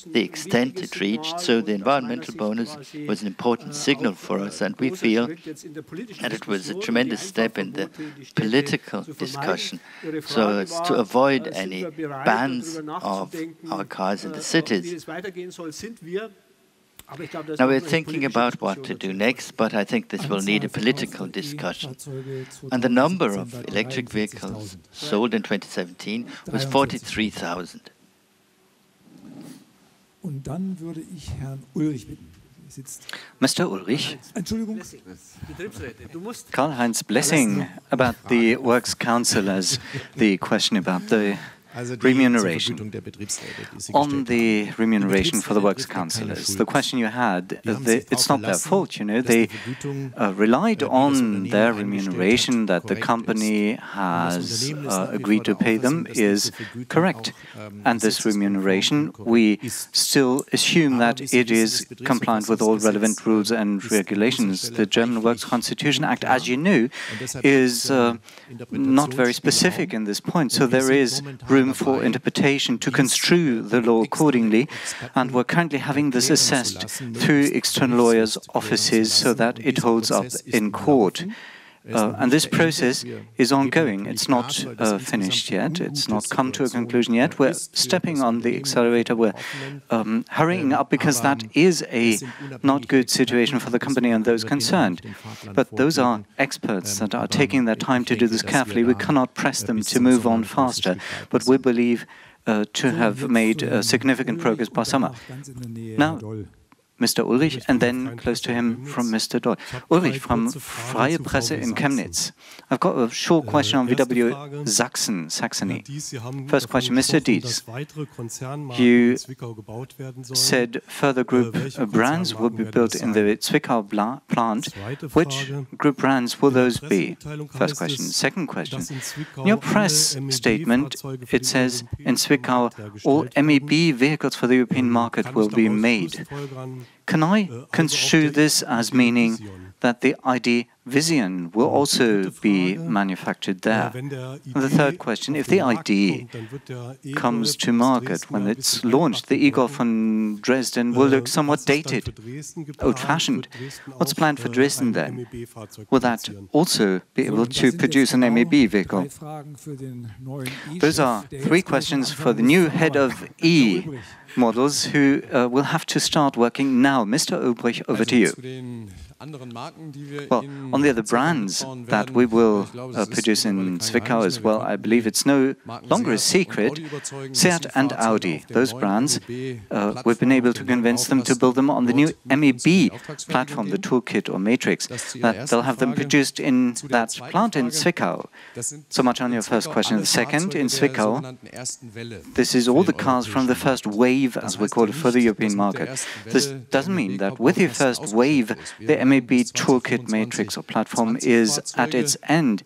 S2: the extent it reached. So the environmental bonus was an important signal for us, and we feel And it was a tremendous step in the political discussion, so as to avoid any bans of our cars in the cities. Now we're thinking about what to do next, but I think this will need a political discussion. And the number of electric vehicles sold in 2017 was 43,000.
S3: Mr. Ulrich, Karl-Heinz Blessing about the Works Councillors, the question about the remuneration. On the remuneration for the Works Councillors, the question you had, it's not their fault, you know. They relied on their remuneration that the company has agreed to pay them is correct. And this remuneration, we still assume that it is compliant with all relevant rules and regulations. The German Works Constitution Act, as you know, is not very specific in this point, so there is room for interpretation to construe the law accordingly, and we're currently having this assessed through external lawyers' offices so that it holds up in court. And this process is ongoing. It's not finished yet. It's not come to a conclusion yet. We're stepping on the accelerator. We're hurrying up because that is a not good situation for the company and those concerned. But those are experts that are taking their time to do this carefully. We cannot press them to move on faster, but we believe to have made significant progress by summer. Now, Mr. Ulrich, and then close to him from Mr. Doll. Ulrich from Freie Presse in Chemnitz. I've got a short question on VW Saxony. First question, Mr. Dietz. You said further group brands will be built in the Zwickau plant. Which group brands will those be? First question. Second question. In your press statement, it says in Zwickau all MEB vehicles for the European market will be made. Can I construe this as meaning that the ID Vision will also be manufactured there? And the third question, if the ID comes to market, when it's launched, the e-Golf from Dresden will look somewhat dated, old-fashioned. What's planned for Dresden then? Will that also be able to produce an MEB vehicle? Those are three questions for the new head of E models who will have to start working now. Mr. Ulbrich, over to you. Well, on the other brands that we will produce in Zwickau as well, I believe it's no longer a secret. Seat and Audi, those brands, we've been able to convince them to build them on the new MEB platform, the toolkit or matrix, that they'll have them produced in that plant in Zwickau. So much on your first question. The second, in Zwickau, this is all the cars from the first wave, as we call it, for the European market. This doesn't mean that with your first wave, the MEB toolkit matrix or platform is at its end.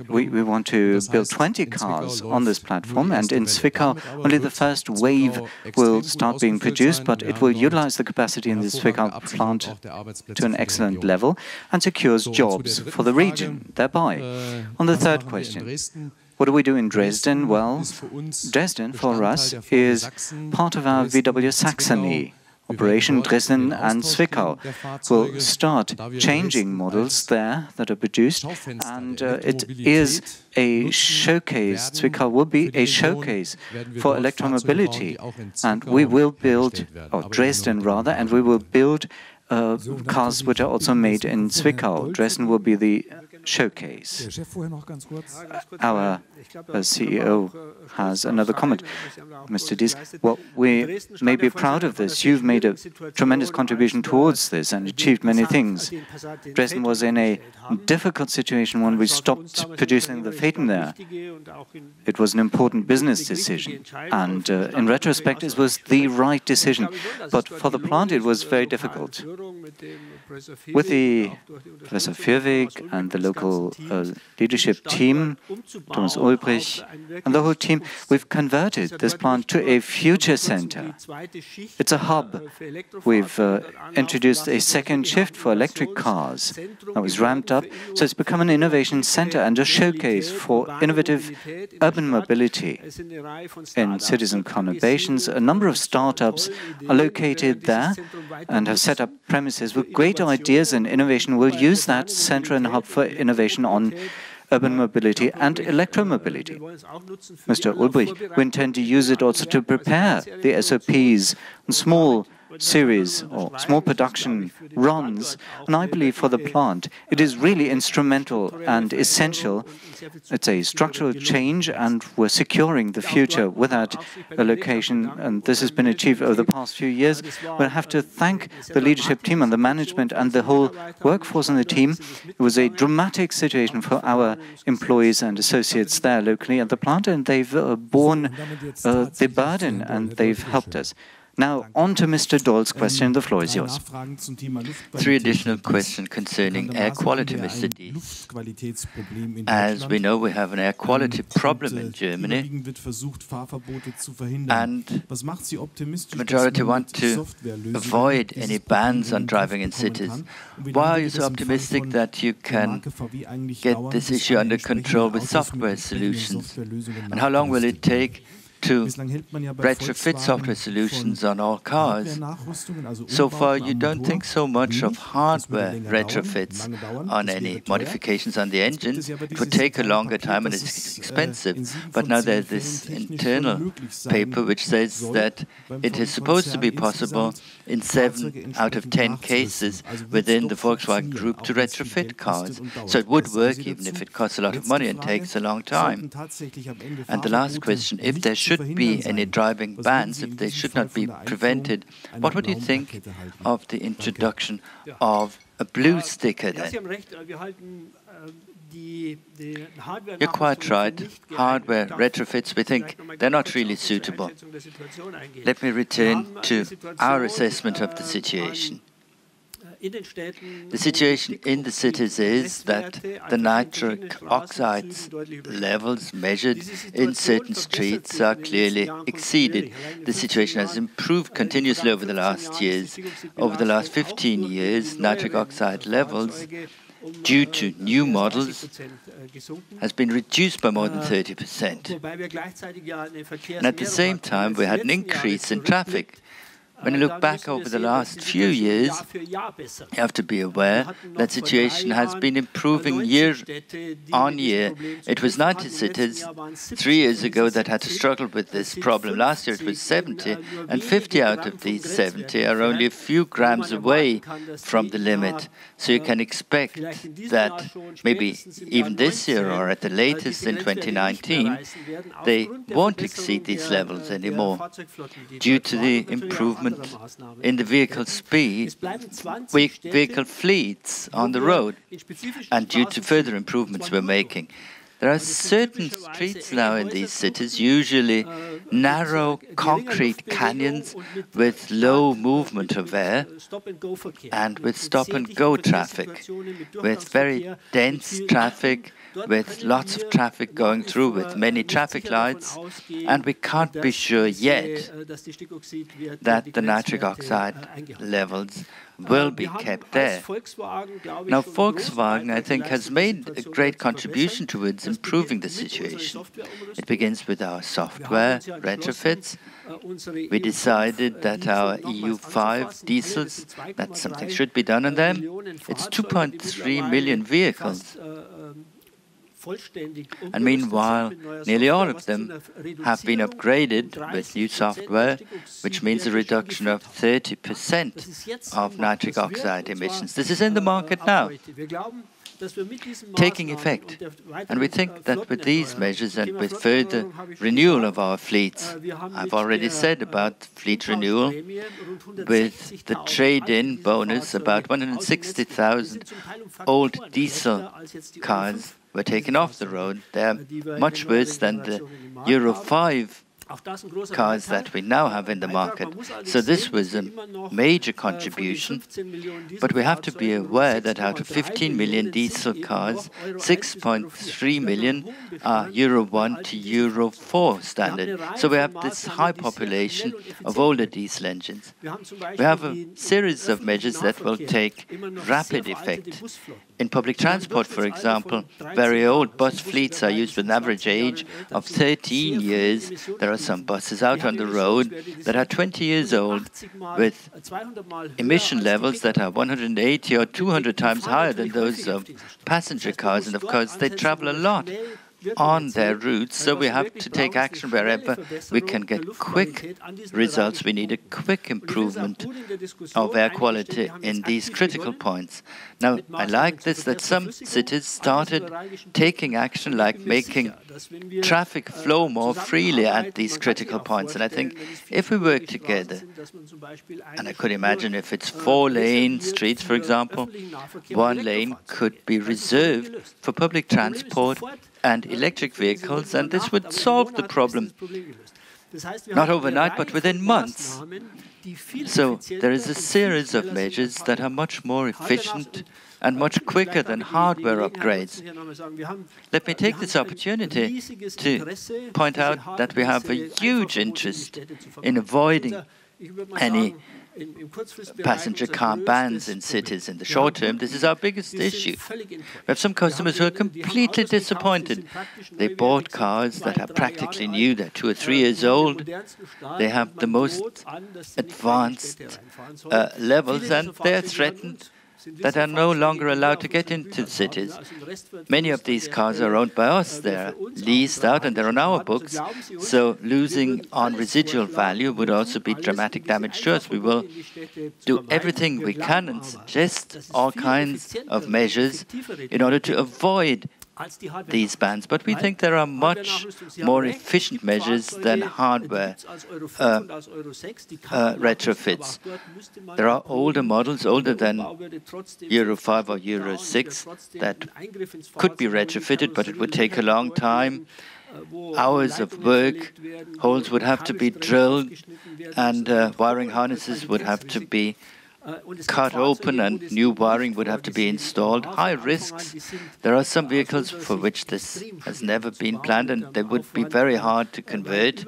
S3: We want to build 20 cars on this platform, and in Zwickau only the first wave will start being produced, but it will utilize the capacity in the Zwickau plant to an excellent level and secures jobs for the region thereby. On the third question, what do we do in Dresden? Well, Dresden for us is part of our VW Saxony operation. Dresden and Zwickau will start changing models there that are produced, and it is a showcase. Zwickau will be a showcase for electromobility, and we will build, or Dresden rather, and we will build cars which are also made in Zwickau. Dresden will be the showcase. Our CEO has another comment. Mr. Dies, well, we may be proud of this. You've made a tremendous contribution towards this and achieved many things. Dresden was in a difficult situation when we stopped producing the Phaeton there. It was an important business decision, and in retrospect, it was the right decision. But for the plant, it was very difficult. With the Professor Fürweg and the local leadership team, Thomas Ulbrich, and the whole team, we've converted this plant plant to a future center. It's a hub. We've introduced a second shift for electric cars that was ramped up, so it's become an innovation center and a showcase for innovative urban mobility. In cities and conurbations, a number of startups are located there and have set up premises with great ideas and innovation. Will use that center and hub for innovation on urban mobility and electromobility. Mr. Ulbrich, we intend to use it also to prepare the SOPs and small series or small production runs, and I believe for the plant it is really instrumental and essential. It's a structural change, and we're securing the future with that location, and this has been achieved over the past few years. We'll have to thank the leadership team and the management and the whole workforce in the team. It was a dramatic situation for our employees and associates there locally at the plant, and they've borne the burden and they've helped us. Now, on to Mr. Dahl's question. The floor is yours.
S2: 3 additional questions concerning air quality, Mr. Dies. As we know, we have an air quality problem in Germany, and the majority want to avoid any bans on driving in cities. Why are you so optimistic that you can get this issue under control with software solutions? And how long will it take to retrofit software solutions on all cars? So far, you don't think so much of hardware retrofits on any modifications on the engines. It would take a longer time and it's expensive. But now there's this internal paper which says that it is supposed to be possible in 7 out of 10 cases within the Volkswagen Group to retrofit cars. So it would work even if it costs a lot of money and takes a long time. And the last question, if there should be any driving bans, if they should not be prevented, what would you think of the introduction of a blue sticker then? You're quite right. Hardware retrofits, we think they're not really suitable. Let me return to our assessment of the situation. The situation in the cities is that the nitric oxides levels measured in certain streets are clearly exceeded. The situation has improved continuously over the last years. Over the last 15 years, nitric oxide levels, due to new models, has been reduced by more than 30%. And at the same time, we had an increase in traffic. When you look back over the last few years, you have to be aware that the situation has been improving year on year. It was 90 cities 3 years ago that had to struggle with this problem. Last year it was 70, and 50 out of these 70 are only a few grams away from the limit. So you can expect that maybe even this year or at the latest in 2019, they won't exceed these levels anymore due to the improvement in the vehicle speed, vehicle fleets on the road, and due to further improvements we're making. There are certain streets now in these cities, usually narrow concrete canyons with low movement of air and with stop-and-go traffic, with very dense traffic, with lots of traffic going through, with many traffic lights, and we can't be sure yet that the nitric oxide levels will be kept there. Now, Volkswagen, I think, has made a great contribution towards improving the situation. It begins with our software retrofits. We decided that our EU5 diesels, that something should be done on them. It's 2.3 million vehicles. And meanwhile, nearly all of them have been upgraded with new software, which means a reduction of 30% of nitric oxide emissions. This is in the market now, taking effect. And we think that with these measures and with further renewal of our fleets, I've already said about fleet renewal, with the trade-in bonus, about 160,000 old diesel cars were taken off the road. They are much worse than the Euro 5 cars that we now have in the market. So this was a major contribution, but we have to be aware that out of 15 million diesel cars, 6.3 million are Euro 1 to Euro 4 standard. So we have this high population of older diesel engines. We have a series of measures that will take rapid effect. In public transport, for example, very old bus fleets are used with an average age of 13 years. There are some buses out on the road that are 20 years old with emission levels that are 180 or 200 times higher than those of passenger cars. And of course, they travel a lot on their routes, so we have to take action wherever we can get quick results. We need a quick improvement of air quality in these critical points. Now, I like this, that some cities started taking action like making traffic flow more freely at these critical points. And I think if we work together, and I could imagine if it's 4-lane streets, for example, 1 lane could be reserved for public transport and electric vehicles, and this would solve the problem. Not overnight, but within months. So there is a series of measures that are much more efficient and much quicker than hardware upgrades. Let me take this opportunity to point out that we have a huge interest in avoiding any passenger car bans in cities. In the short term, this is our biggest issue. We have some customers who are completely disappointed. They bought cars that are practically new, they're 2 or 3 years old, they have the most advanced levels, and they're threatened that are no longer allowed to get into cities. Many of these cars are owned by us, they're leased out and they're on our books, so losing on residual value would also be dramatic damage to us. We will do everything we can and suggest all kinds of measures in order to avoid these bans, but we think there are much more efficient measures than hardware retrofits. There are older models, older than Euro 5 or Euro 6, that could be retrofitted, but it would take a long time. Hours of work, holes would have to be drilled, and wiring harnesses would have to be cut open and new wiring would have to be installed. High risks. There are some vehicles for which this has never been planned and they would be very hard to convert.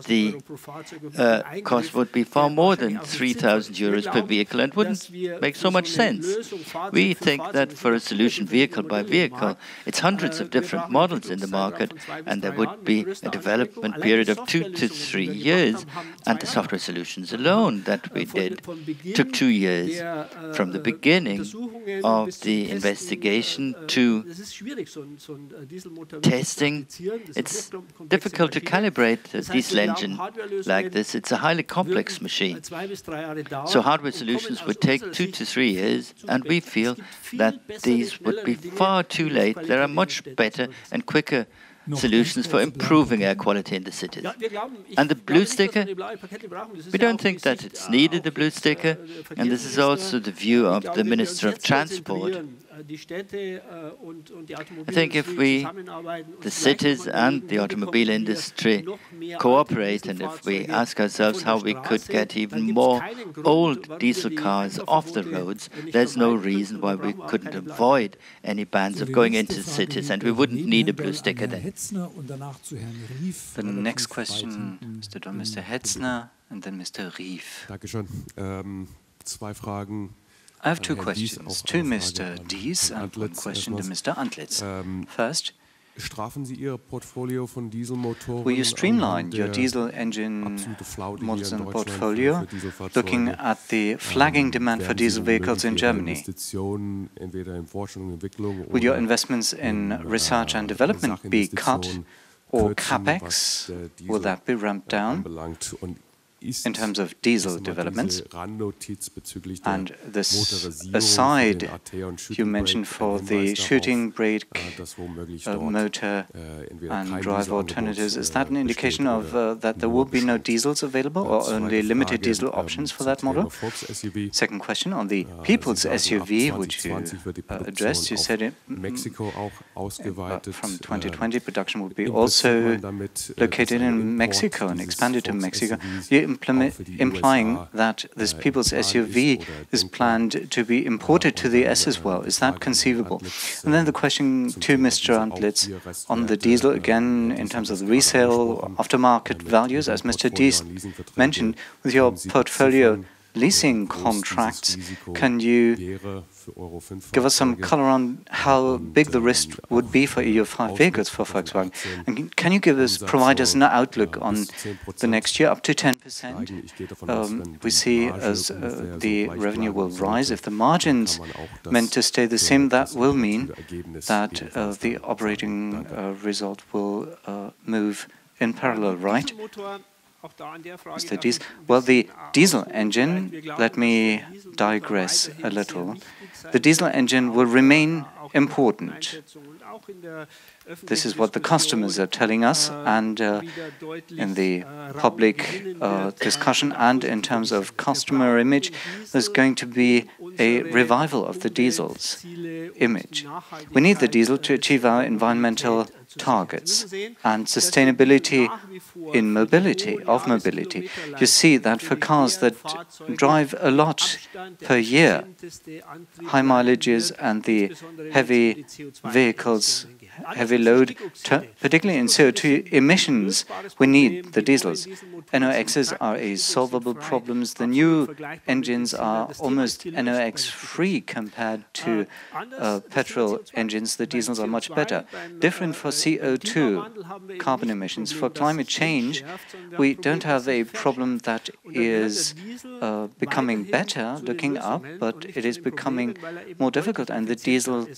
S2: The cost would be far more than 3,000 euros per vehicle and wouldn't make so much sense. We think that for a solution vehicle by vehicle, it's hundreds of different models in the market and there would be a development period of 2 to 3 years, and the software solutions alone that we did took 2 years from the beginning of the investigation to testing. It's difficult to calibrate a diesel engine like this. It's a highly complex machine. So hardware solutions would take 2 to 3 years, and we feel that these would be far too late. There are much better and quicker solutions for improving air quality in the cities. And the blue sticker, we don't think that it's needed, the blue sticker, and this is also the view of the Minister of Transport. I think if the cities and the automobile industry cooperate, and if we ask ourselves how we could get even more old diesel cars off the roads, there's no reason why we couldn't avoid any bans of going into cities, and we wouldn't need a blue sticker then.
S3: The next question is to Mr. Hetzner and then Mr. Rief. I have 2 questions to Mr. Dies and 1 question to Mr. Antlitz. First, will you streamline your diesel engine models and portfolio, looking at the flagging demand for diesel vehicles in Germany? Will your investments in research and development be cut, or CapEx, will that be ramped down? in terms of diesel developments. And this aside you mentioned for the shooting brake motor and drive alternatives, is that an indication of that there will be no diesels available or only limited diesel options for that model? Second question on the people's SUV, which you addressed, you said it, from 2020 production will be also located in Mexico and expanded to Mexico. You're implying that this people's SUV is planned to be imported to the US as well. Is that conceivable? And then the question to Mr. Antlitz on the diesel, again, in terms of the resale aftermarket values, as Mr. Dies mentioned, with your portfolio leasing contracts, can you give us some color on how big the risk would be for EU5 vehicles for Volkswagen? And can you provide us an outlook on the next year, up to 10%? We see as the revenue will rise. If the margins meant to stay the same, that will mean that the operating result will move in parallel, right? Mr. Dies. Well, the diesel engine, let me digress a little. The diesel engine will remain important. This is what the customers are telling us, and in the public discussion and in terms of customer image, there's going to be a revival of the diesel's image. We need the diesel to achieve our environmental targets and sustainability in mobility. You see that for cars that drive a lot per year, high mileages and the heavy vehicles, heavy load, particularly in CO2 emissions, we need the diesels. NOxs are a solvable problem. The new engines are almost NOx-free compared to petrol engines. The diesels are much better. Different for CO2, carbon emissions. For climate change, we don't have a problem that is becoming better, looking up, but it is becoming more difficult, and the diesel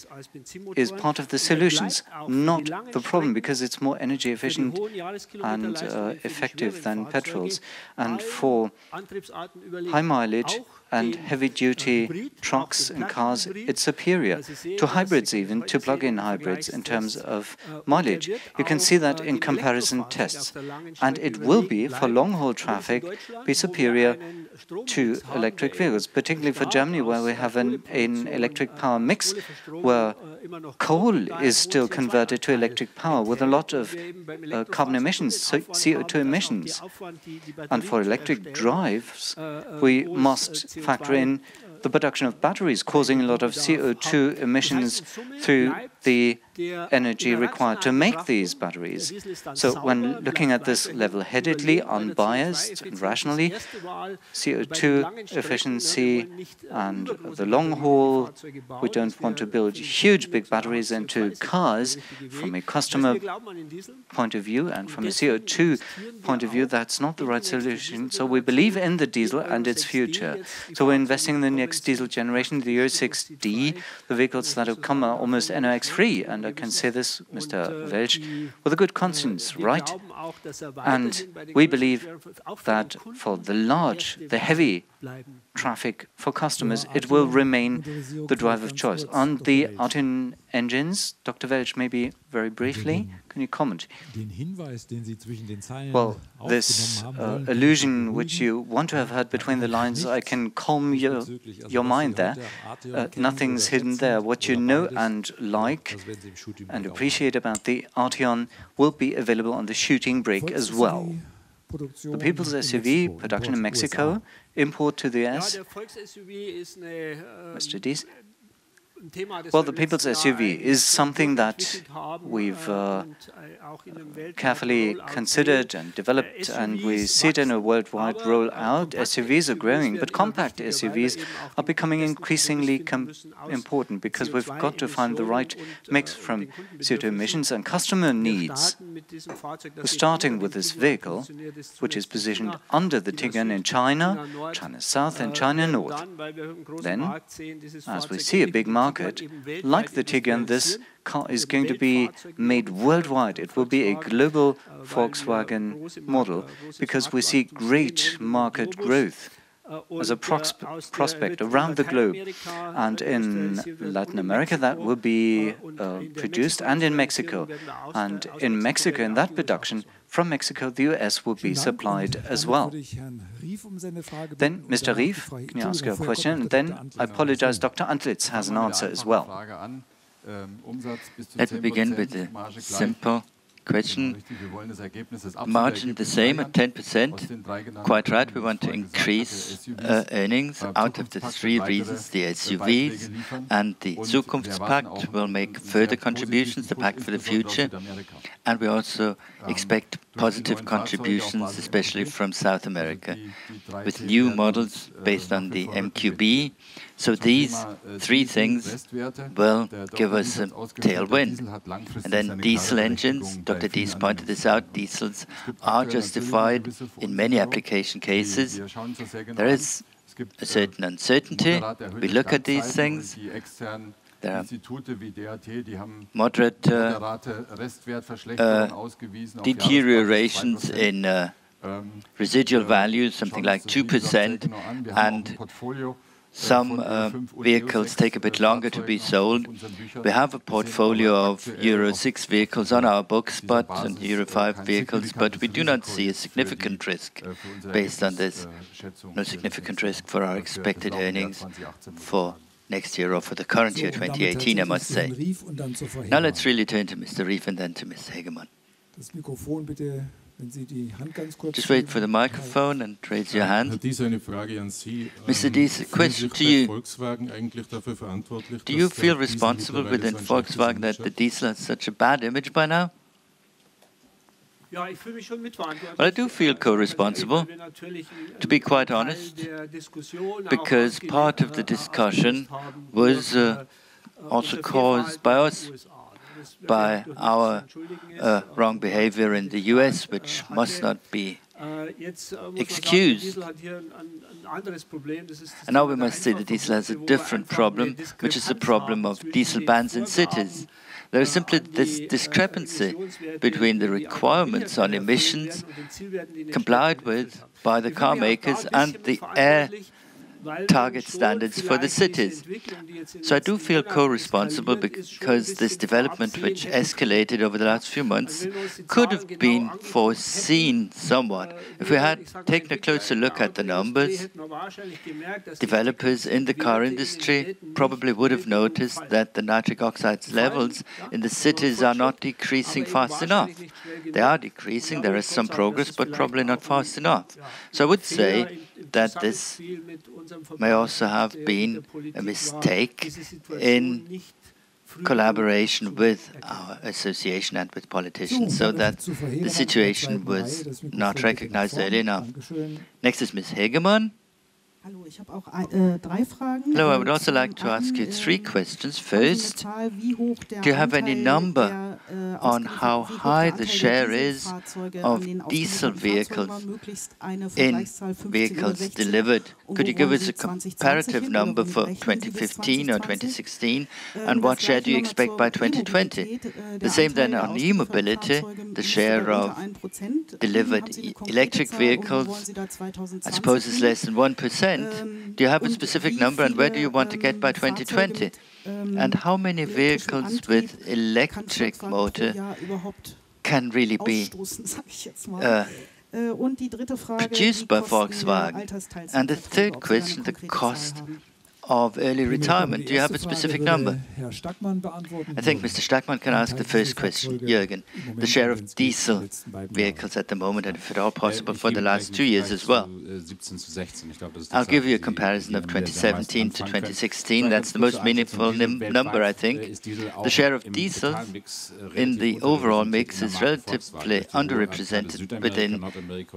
S3: is part of the solutions, not the problem, because it's more energy efficient and effective than petrols. And for high mileage and heavy-duty trucks and cars, it's superior to hybrids, even to plug-in hybrids in terms of mileage. You can see that in comparison tests. And it will be, for long-haul traffic, be superior to electric vehicles, particularly for Germany, where we have an electric power mix, where coal is still converted to electric power with a lot of carbon emissions, CO2 emissions. And for electric drives, we must factor in the production of batteries, causing a lot of CO2 emissions through the energy required to make these batteries. So when looking at this level-headedly, unbiased and rationally, CO2 efficiency and the long haul, we don't want to build huge big batteries into cars. From a customer point of view and from a CO2 point of view, that's not the right solution. So we believe in the diesel and its future. So we're investing in the next diesel generation, the Euro 6D. The vehicles that have come are almost NOx-free, and I can say this, Mr. Welch, with a good conscience, right? And we believe that for the heavy traffic for customers, it will remain the drive of choice. On the Artin engines, Dr. Welch, maybe very briefly, can you comment? Well, this illusion which you want to have heard between the lines, I can calm your mind there. Nothing's hidden there. What you know and like and appreciate about the Arteon will be available on the shooting brake as well. The People's SUV production in Mexico, import to the US. Mr. Dies. Well, the People's SUV is something that we've carefully considered and developed, and we see it in a worldwide rollout. SUVs are growing, but compact SUVs are becoming increasingly important because we've got to find the right mix from CO2 emissions and customer needs. We're starting with this vehicle, which is positioned under the Tigran in China, China South and China North. Then, as we see a big market, market, like the Tiguan, this car is going to be made worldwide. It will be a global Volkswagen model because we see great market growth as a prospect around the globe. And in Latin America, that will be produced, and in Mexico. And in Mexico, in that production, from Mexico, the US will be supplied as well. Then, Mr. Rief, can you ask your question? And then, I apologize, Dr. Antlitz has an answer as well.
S2: Let me begin with a simple question. Margin the same at 10%. Quite right, we want to increase earnings out of the three reasons. The SUVs and the Zukunftspakt will make further contributions, the Pact for the Future. And we also expect positive contributions, especially from South America, with new models based on the MQB. So these three things will give us a tailwind. And then diesel engines, Dr. Dies pointed this out, diesels are justified in many application cases. There is a certain uncertainty. We look at these things. There are moderate deteriorations in residual values, something like 2%, and some vehicles take a bit longer to be sold. We have a portfolio of Euro 6 vehicles on our books, and Euro 5 vehicles, but we do not see a significant risk based on this. No significant risk for our expected earnings for next year or for the current year, 2018, I must say. Now let's really turn to Mr. Rief and then to Mr. Hegemann. Just wait for the microphone and raise your hand. Mr. Dies, a question to you. Do you feel responsible within Volkswagen that the diesel has such a bad image by now? Well, I do feel co-responsible, to be quite honest, because part of the discussion was also caused by us, by our wrong behavior in the US, which must not be excused. And now we must say that diesel has a different problem, which is the problem of diesel bans in cities. There is simply this discrepancy between the requirements on emissions complied with by the car makers and the air target standards for the cities. So I do feel co-responsible because this development, which escalated over the last few months, could have been foreseen somewhat. If we had taken a closer look at the numbers, developers in the car industry probably would have noticed that the nitric oxide levels in the cities are not decreasing fast enough. They are decreasing, there is some progress, but probably not fast enough. So I would say that this may also have been a mistake in collaboration with our association and with politicians, so that the situation was not recognized early enough. Next is Ms. Hegemann. Hello, I would also like to ask you three questions. First, do you have any number on how high the share is of diesel vehicles in vehicles delivered? Could you give us a comparative number for 2015 or 2016? And what share do you expect by 2020? The same then on e-mobility, the share of delivered electric vehicles, I suppose, is less than 1%. Do you have a specific number, and where do you want to get by 2020? And how many vehicles with electric motor can really be produced by Volkswagen? And the third question, the cost of early retirement. Do you have a specific number? I think Mr. Stackmann can ask the first question. Jürgen, the share of diesel vehicles at the moment, and if at all possible for the last 2 years as well. I'll give you a comparison of 2017 to 2016. That's the most meaningful number, I think. The share of diesel in the overall mix is relatively underrepresented within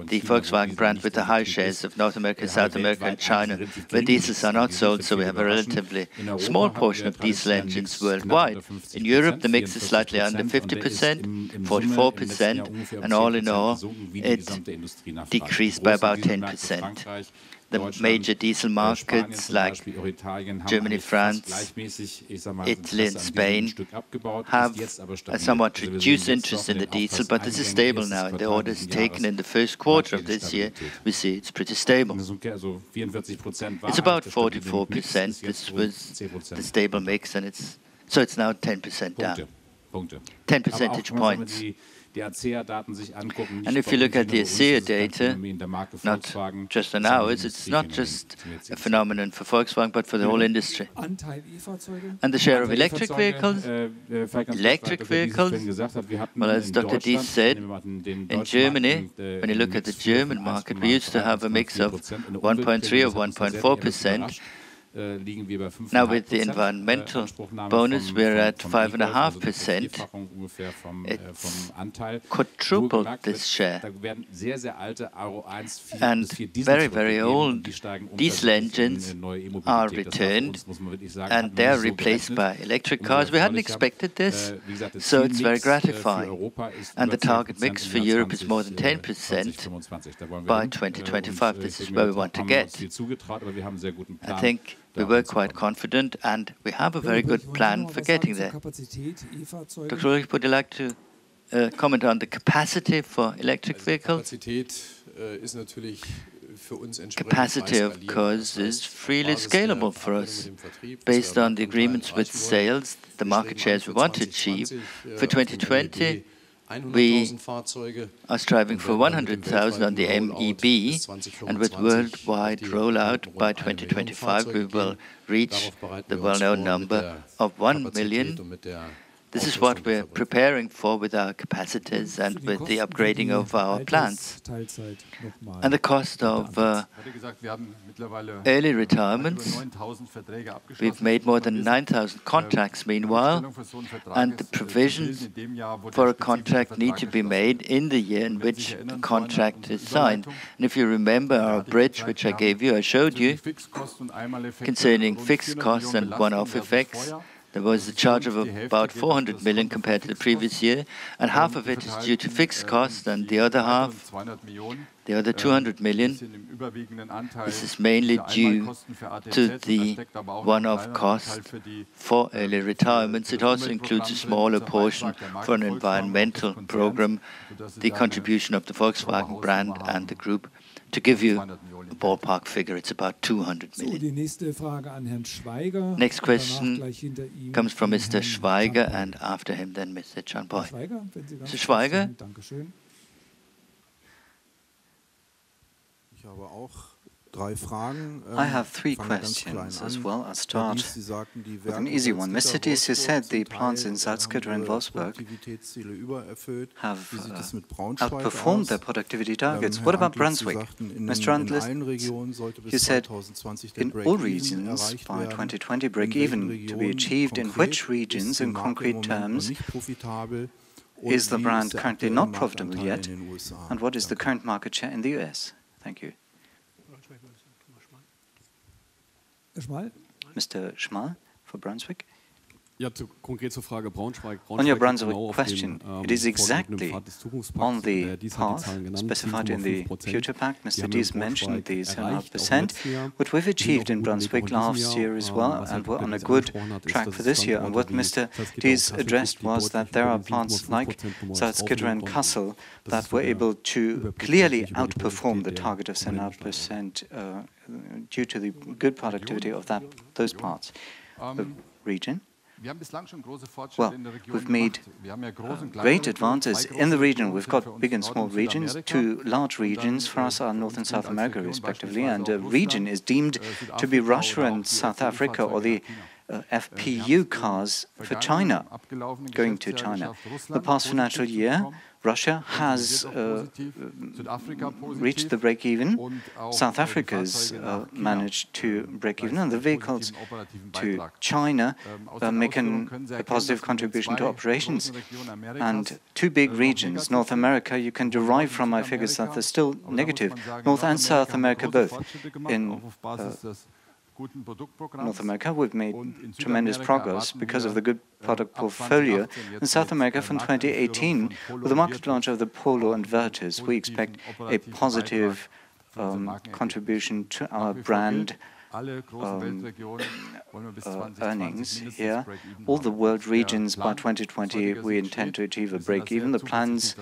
S2: the Volkswagen brand, with the high shares of North America, South America and China, where diesels are not sold, so we have a relatively small portion of diesel engines worldwide. In Europe, the mix is slightly under 50%, 44%, and all in all, it decreased by about 10%. The major diesel markets like Germany, France, Italy and Spain have a somewhat reduced interest in the diesel, but this is stable now. In the orders taken in the first quarter of this year, we see it's pretty stable. It's about 44%. This was the stable mix, and it's now 10% down. 10 percentage points. And if you look at the ACEA data, not just on ours, it's not just a phenomenon for Volkswagen, but for the whole industry. And the share of electric vehicles? Well, as Dr. Dies said, in Germany, when you look at the German market, we used to have a mix of 1.3 or 1.4%. Now with the environmental bonus, we're at 5.5%. It's quadrupled this share. And very, very old diesel engines are returned, and they're replaced by electric cars. We hadn't expected this, so it's very gratifying. And the target mix for Europe is more than 10% by 2025. This is where we want to get. I think we were quite confident, and we have a very good plan for getting there. Dr. Ulrich, would you like to comment on the capacity for electric vehicles? Capacity, of course, is freely scalable for us. Based on the agreements with sales, the market shares we want to achieve, for 2020, we are striving for 100,000 on the MEB, and with worldwide rollout by 2025, we will reach the well-known number of 1 million. This is what we're preparing for with our capacities and with the upgrading of our plants. And the cost of early retirements, we've made more than 9,000 contracts meanwhile, and the provisions for a contract need to be made in the year in which the contract is signed. And if you remember our bridge, which I gave you, I showed you, concerning fixed costs and one-off effects, there was a charge of about 400 million compared to the previous year, and half of it is due to fixed costs, and the other half, the other 200 million, this is mainly due to the one-off cost for early retirements. It also includes a smaller portion for an environmental program, the contribution of the Volkswagen brand and the group. To give you a ballpark figure, it's about 200 million. Next question comes from Mr. Schweiger, and after him then Mr. Canboy. Mr. Schweiger?
S3: I have three questions as well. I'll start with an easy one. Mr. Dies, you said the plants in Salzgitter and Wolfsburg have outperformed their productivity targets. What about Brunswick? Mr. Andlitz, you said in all regions by 2020 break-even to be achieved. In which regions, in concrete terms, is the brand currently not profitable yet? And what is the current market share in the US? Thank you. Mr. Schmal for Brunswick. On your Brunswick question, it is exactly on the path specified in the Future Pact. Mr. Dies mentioned the 7.5%, what we've achieved in Brunswick last year as well, and we're on a good track for this year. And what Mr. Dies addressed was that there are plants like Salzgitter and Kassel that were able to clearly outperform the target of 7.5% due to the good productivity of those parts. The region. Well, we've made great advances in the region. We've got big and small regions. Two large regions for us are North and South America, respectively, and a region is deemed to be Russia and South Africa, or the FPU cars for China, going to China. The past financial year, Russia has reached the break-even. South Africa's managed to break even, and the vehicles to China make a positive contribution to operations. And two big regions, North America, you can derive from my figures that they're still negative. North and South America both. In North America, we've made tremendous progress because of the good product portfolio. In South America, from 2018, with the market launch of the Polo and Virtus, we expect a positive contribution to our brand earnings here. All the world regions by 2020, we intend to achieve a break-even. The plan's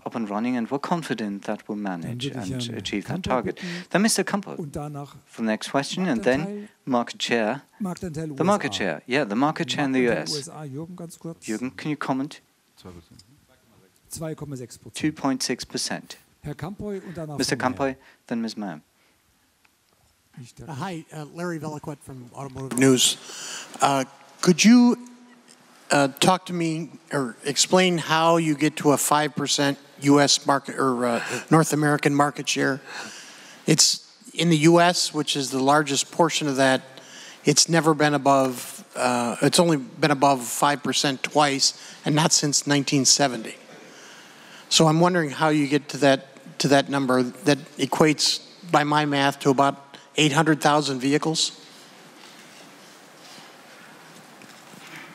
S3: up and running, and we're confident that we'll manage and achieve that target. Then Mr. Campo for the next question, and then market share. The market share, yeah, the market share in the US. Jürgen, can you comment? 2.6%. Mr. Campoy, then Ms. Mann.
S4: Hi, Larry Veliquette from Automotive News. Could you talk to me or explain how you get to a 5% U.S. market or North American market share? It's in the U.S., which is the largest portion of that. It's never been above. It's only been above 5% twice, and not since 1970. So I'm wondering how you get to that number that equates, by my math, to about 800,000 vehicles?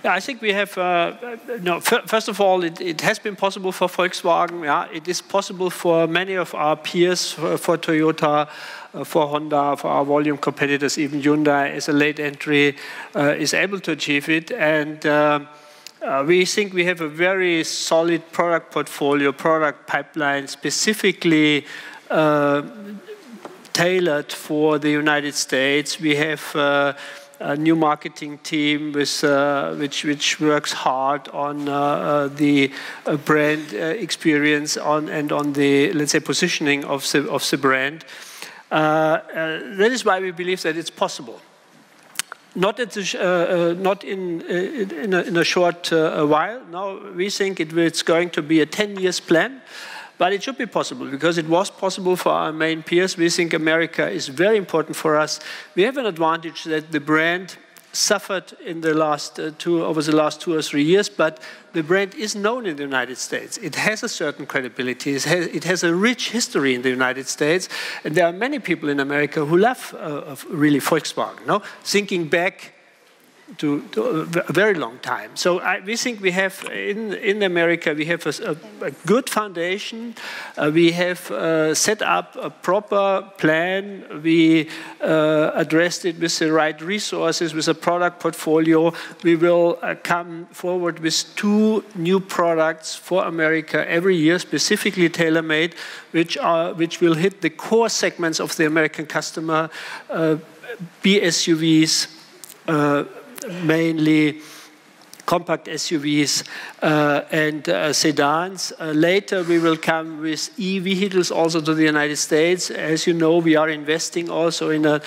S5: Yeah, I think we have, no, first of all, it has been possible for Volkswagen. Yeah, it is possible for many of our peers, for Toyota, for Honda, for our volume competitors, even Hyundai as a late entry is able to achieve it. And we think we have a very solid product portfolio, product pipeline, specifically tailored for the United States. We have a new marketing team with, which works hard on the brand experience and on the, let's say, positioning of the brand. That is why we believe that it's possible. Not in a short while. No, we think it's going to be a 10-year plan. But it should be possible because it was possible for our main peers. We think America is very important for us. We have an advantage that the brand suffered in the last over the last 2 or 3 years, but the brand is known in the United States. It has a certain credibility. It has a rich history in the United States, and there are many people in America who love really Volkswagen. No, thinking back to a very long time. So we think we have, in America, we have a good foundation. We have set up a proper plan. We addressed it with the right resources, with a product portfolio. We will come forward with 2 new products for America every year, specifically tailor-made, which will hit the core segments of the American customer, be SUVs, mainly compact SUVs and sedans. Later we will come with e-vehicles also to the United States. As you know, we are investing also in a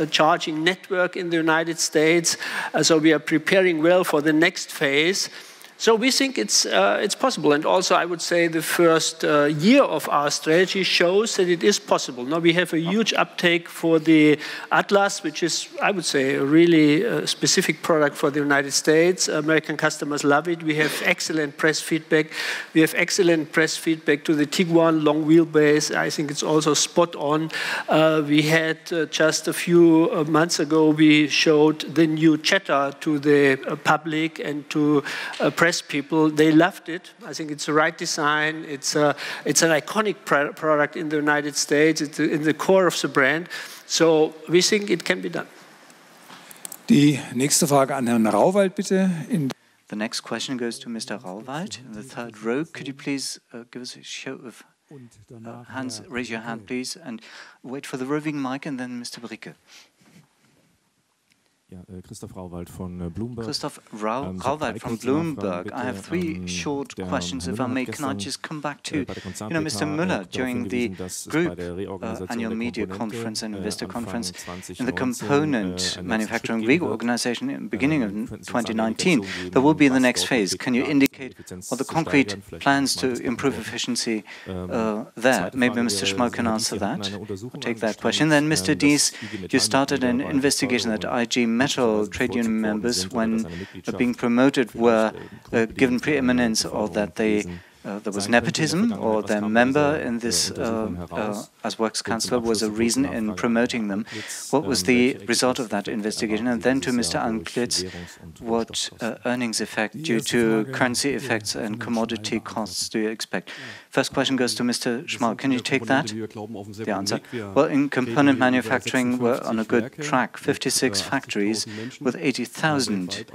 S5: charging network in the United States. So we are preparing well for the next phase. So we think it's possible. And also I would say the first year of our strategy shows that it is possible. Now we have a huge uptake for the Atlas, which is, I would say, a really specific product for the United States. American customers love it. We have excellent press feedback. We have excellent press feedback to the Tiguan long wheelbase. I think it's also spot on. We had just a few months ago, we showed the new Jetta to the public and to press people. They loved it. I think it's the right design. It's an iconic product in the United States. It's in the core of the brand. So we think it can be done.
S1: Die nächste Frage an Herrn Rauwald, bitte.
S3: The next question goes to Mr. Rauwald in the third row. Could you please give us a show of hands? Raise your hand, please, and wait for the roving mic, and then Mr. Bricke.
S6: Christoph Rauwald von Bloomberg.
S3: Christoph Rauwald from Bloomberg. I have 3 short questions, if I may. Can I just come back to, Mr. Müller, during the group annual media conference and investor conference in the component manufacturing reorganization in the beginning of 2019, there will be the next phase. Can you indicate what the concrete plans to improve efficiency there? Maybe Mr. Schmoll can answer that. I'll take that question. Then, Mr. Dies, you started an investigation that IG Metal trade union members, when being promoted, were given preeminence, or that they there was nepotism, or their member in this as works councillor was a reason in promoting them. What was the result of that investigation? And then to Mr. Antlitz, what earnings effect due to currency effects and commodity costs do you expect? First question goes to Mr. Schmal. Can you take that? The answer. Well, in component manufacturing, we're on a good track. 56 factories with 80,000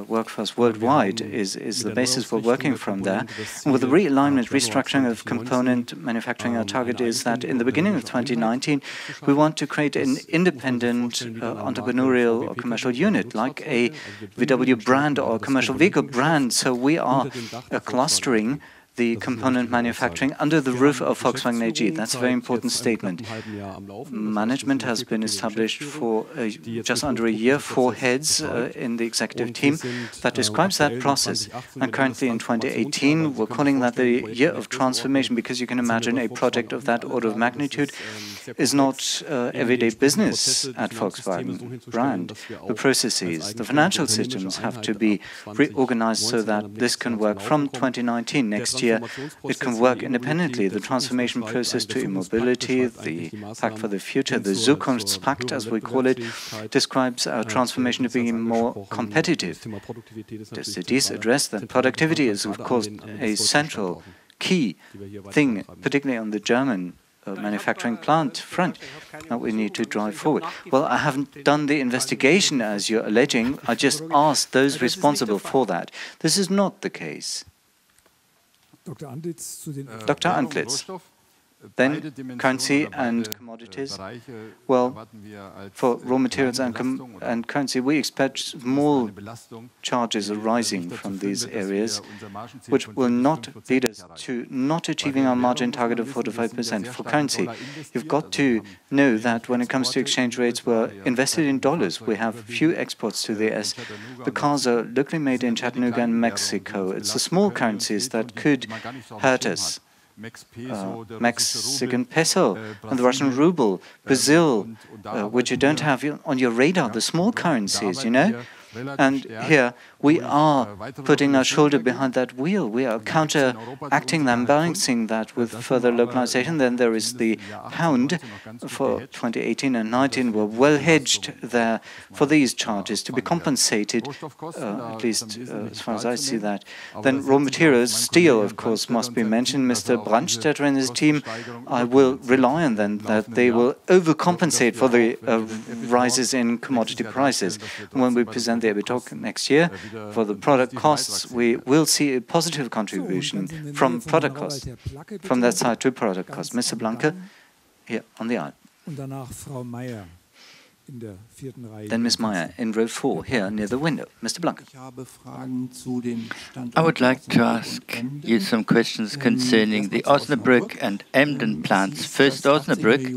S3: workforce worldwide is the basis we're working from there. And with the realignment, restructuring of component manufacturing, our target is that in the beginning of 2019, we want to create an independent entrepreneurial or commercial unit, like a VW brand or commercial vehicle brand. So we are clustering the component manufacturing under the roof of Volkswagen AG. That's a very important statement. Management has been established for just under a year, 4 heads in the executive team that describes that process. And currently in 2018, we're calling that the year of transformation, because you can imagine a project of that order of magnitude is not everyday business at Volkswagen brand. The processes, the financial systems have to be reorganized so that this can work from 2019. Next year, it can work independently. The transformation process to e-mobility, the Pact for the Future, the Zukunftspakt, as we call it, describes our transformation to be more competitive. Does this address that? Productivity is, of course, a central, key thing, particularly on the German manufacturing plant front that we need to drive forward. Well, I haven't done the investigation as you're alleging. I just asked those responsible for that. This is not the case. Dr. Antlitz. Then currency and commodities. Well, for raw materials and currency, we expect small charges arising from these areas, which will not lead us to not achieving our margin target of 45%. For currency, you've got to know that when it comes to exchange rates, we're invested in dollars. We have few exports to the US. The cars are locally made in Chattanooga and Mexico. It's the small currencies that could hurt us. Mexican peso and the Russian ruble, Brazil, which you don't have on your radar, the small currencies, you know. And here we are putting our shoulder behind that wheel. We are counteracting them, balancing that with further localization. Then there is the pound for 2018 and 19. We're well hedged there for these charges to be compensated, at least as far as I see that. Then raw materials, steel, of course, must be mentioned. Mr. Brandstetter and his team, I will rely on them that they will overcompensate for the rises in commodity prices. When we present the EBITDA next year, for the product costs, we will see a positive contribution from product costs, from that side to product costs. Mr. Blanke, here on the aisle. Then Ms. Meyer in row 4, here near the window. Mr. Blanke.
S2: I would like to ask you some questions concerning the Osnabrück and Emden plants. First, Osnabrück,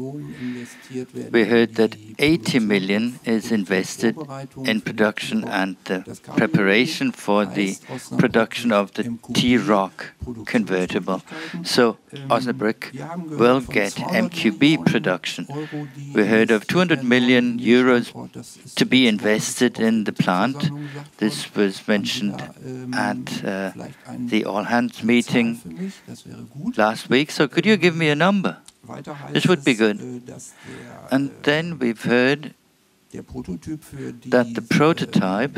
S2: we heard that 80 million is invested in production and the preparation for the production of the T-Roc convertible. So Osnabrück will get MQB production. We heard of 200 million euros to be invested in the plant. This was mentioned at the all-hands meeting last week. So could you give me a number? This would be good. And then we've heard that the prototype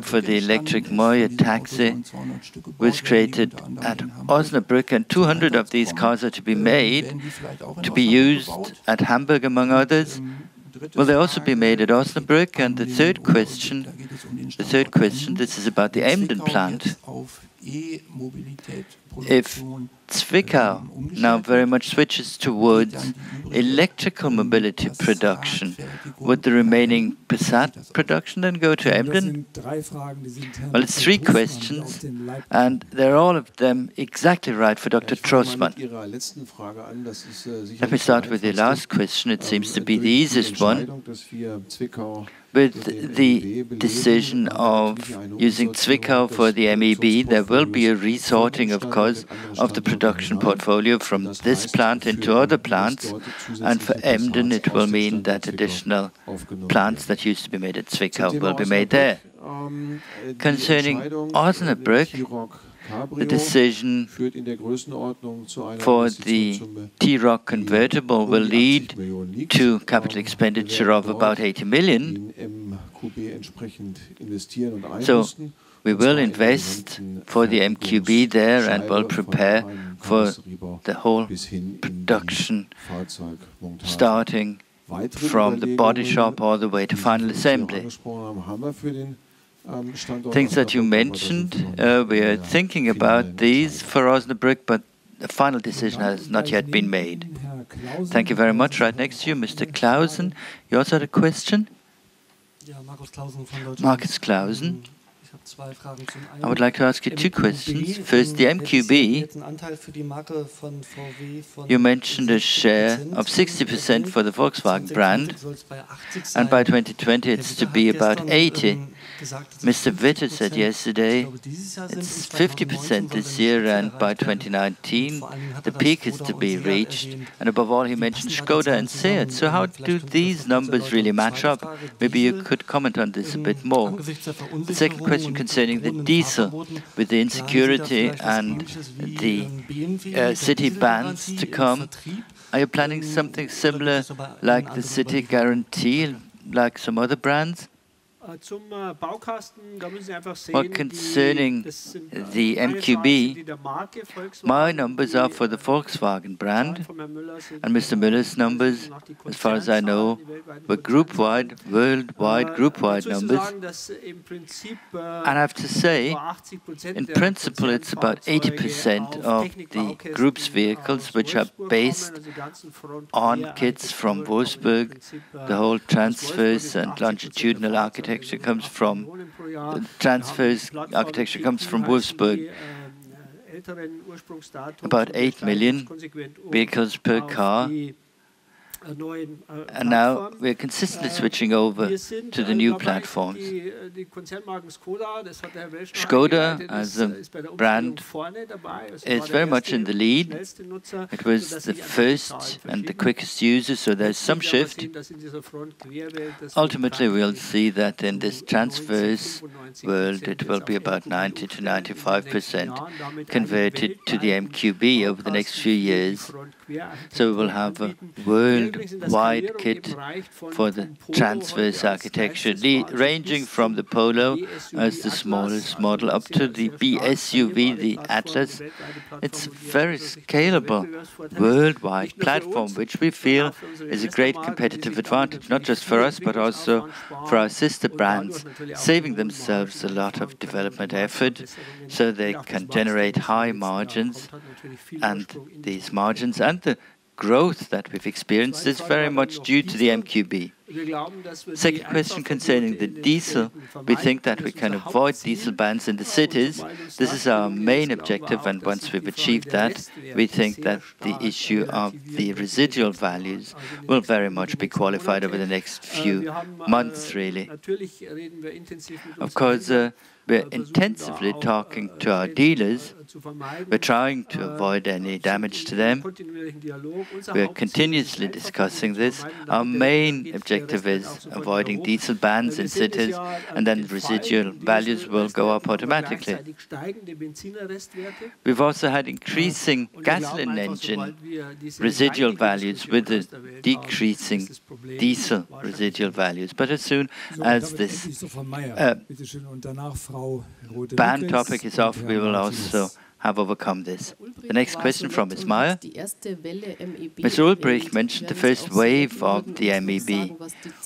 S2: for the electric Moja taxi was created at Osnabrück, and 200 of these cars are to be made, to be used at Hamburg, among others. Will they also be made at Osnabrück? And the third question, this is about the Emden plant. If Zwickau now very much switches towards electrical mobility production, would the remaining Passat production then go to Emden? Well, it's 3 questions, and they're all of them exactly right for Dr. Trossmann. Let me start with the last question. It seems to be the easiest one. With the decision of using Zwickau for the MEB, there will be a resorting, of course, of the production portfolio from this plant into other plants. And for Emden, it will mean that additional plants that used to be made at Zwickau will be made there. Concerning Osnabrück, the decision for the T-Roc convertible will lead to capital expenditure of about 80 million. So we will invest for the MQB there and will prepare for the whole production, starting from the body shop all the way to final assembly. Things that you mentioned, we are thinking about these for Osnabrück, but the final decision has not yet been made. Thank you very much. Right next to you, Mr. Clausen. You also had a question? Marcus Clausen. I would like to ask you two questions. First, the MQB, you mentioned a share of 60% for the Volkswagen brand, and by 2020 it's to be about 80%. Mr. Witter said yesterday it's 50% this year, and by 2019 the peak is to be reached. And above all, he mentioned Skoda and Seat. So how do these numbers really match up? Maybe you could comment on this a bit more. The second question concerning the diesel, with the insecurity and the city bans to come, are you planning something similar like the city guarantee, like some other brands? Well, concerning the MQB, my numbers are for the Volkswagen brand, and Mr. Müller's numbers, as far as I know, were group-wide, worldwide group-wide numbers. And I have to say, in principle, it's about 80% of the group's vehicles which are based on kits from Wolfsburg. The whole transverse and longitudinal architecture comes from Wolfsburg. About 8 million vehicles per car. And now we're consistently switching over to the new platforms. Skoda, as a brand, is very much in the lead. It was the first and the quickest user, so there's some shift. Ultimately, we'll see that in this transverse world, it will be about 90 to 95% converted to the MQB over the next few years. So we will have a worldwide kit for the transverse architecture, ranging from the Polo as the smallest model up to the B SUV, the Atlas. It's a very scalable worldwide platform, which we feel is a great competitive advantage, not just for us, but also for our sister brands, saving themselves a lot of development effort so they can generate high margins. And these margins and the growth that we've experienced is very much due to the MQB. Second question concerning the diesel. We think that we can avoid diesel bans in the cities. This is our main objective, and once we've achieved that, we think that the issue of the residual values will very much be qualified over the next few months, really. Of course, we're intensively talking to our dealers. We're trying to avoid any damage to them. We're continuously discussing this. Our main objective is avoiding diesel bans in cities, and then residual values will go up automatically. We've also had increasing gasoline engine residual values with the decreasing diesel residual values. But as soon as this ban topic is off, we will also have overcome this. The next question from Ms. Meyer. Mr. Ulbrich mentioned the first wave of the MEB.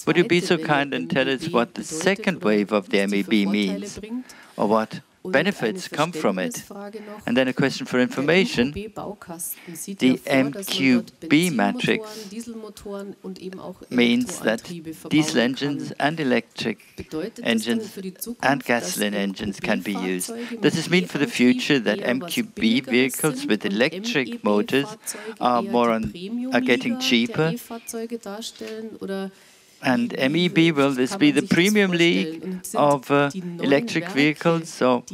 S2: Would you be so kind and tell us what the second wave of the MEB means, or what benefits come from it? And then a question for information. The MQB matrix means that diesel engines and electric engines and gasoline engines can be used. Does this mean for the future that MQB vehicles with electric motors are getting cheaper? And MEB, will this be the premium league of electric vehicles? So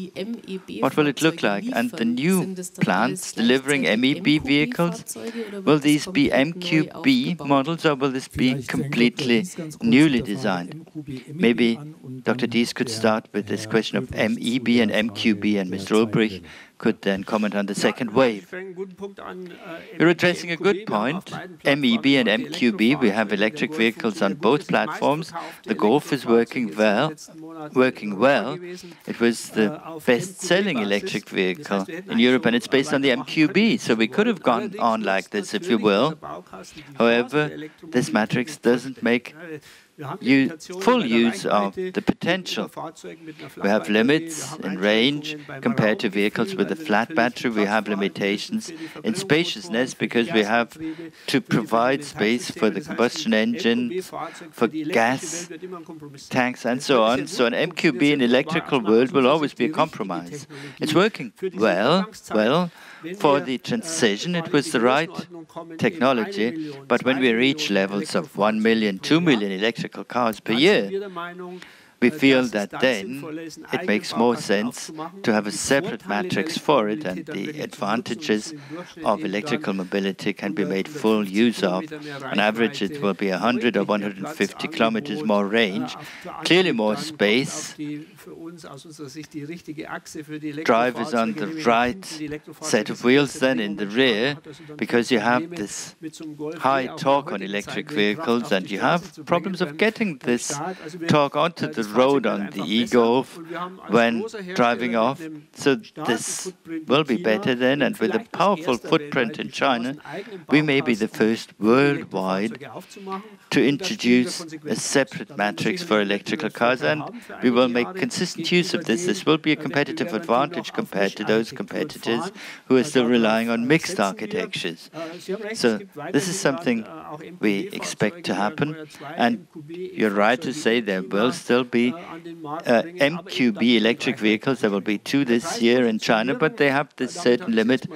S2: what will it look like? And the new plants delivering MEB vehicles, will these be MQB models or will this be completely newly designed? Maybe Dr. Dies could start with this question of MEB and MQB, and Mr. Ulbrich could then comment on the second wave. You're addressing a good point. MEB and MQB, we have electric vehicles on both platforms. The Golf is working well. It was the best-selling electric vehicle in Europe, and it's based on the MQB. So we could have gone on like this, if you will. However, this matrix doesn't make full use of the potential. We have limits in range compared to vehicles with a flat battery. We have limitations in spaciousness because we have to provide space for the combustion engine, for gas tanks, and so on. So an MQB in the electrical world will always be a compromise. It's working well. For the transition, it was the right technology, but when we reach levels of 1 million, 2 million electrical cars per year, we feel that then it makes more sense to have a separate matrix for it, and the advantages of electrical mobility can be made full use of. On average, it will be 100 or 150 kilometers more range, clearly more space. Drivers on the right set of wheels then in the rear, because you have this high torque on electric vehicles, and you have problems of getting this torque onto the road on the e-Golf when driving off. So this will be better then, and with a powerful footprint in China, we may be the first worldwide to introduce a separate matrix for electrical cars, and we will make consistent use of this. This will be a competitive advantage compared to those competitors who are still relying on mixed architectures. So this is something we expect to happen, and you're right to say there will still be MQB electric vehicles. There will be 2 this year in China, but they have this certain limit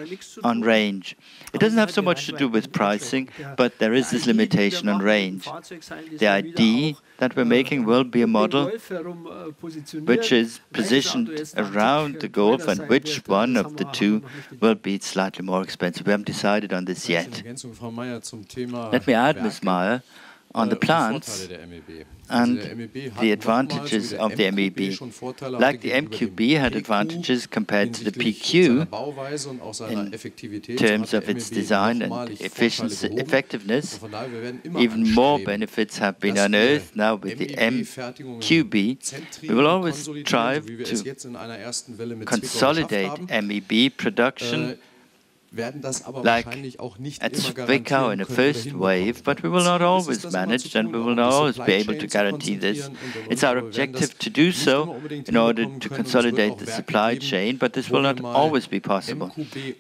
S2: on range. It doesn't have so much to do with pricing, but there is this limitation on range. The ID that we're making will be a model which is positioned around the Golf, and which one of the 2 will be slightly more expensive. We haven't decided on this yet. Let me add, Ms. Meyer, on the plants and the advantages of the MEB. Like the MQB had advantages compared to the PQ in terms of its design and effectiveness, even more benefits have been unearthed now with the MQB. We will always strive to consolidate MEB production like at Zwickau in the first wave, but we will not always manage, and we will not always be able to guarantee this. It's our objective to do so in order to consolidate the supply chain, but this will not always be possible.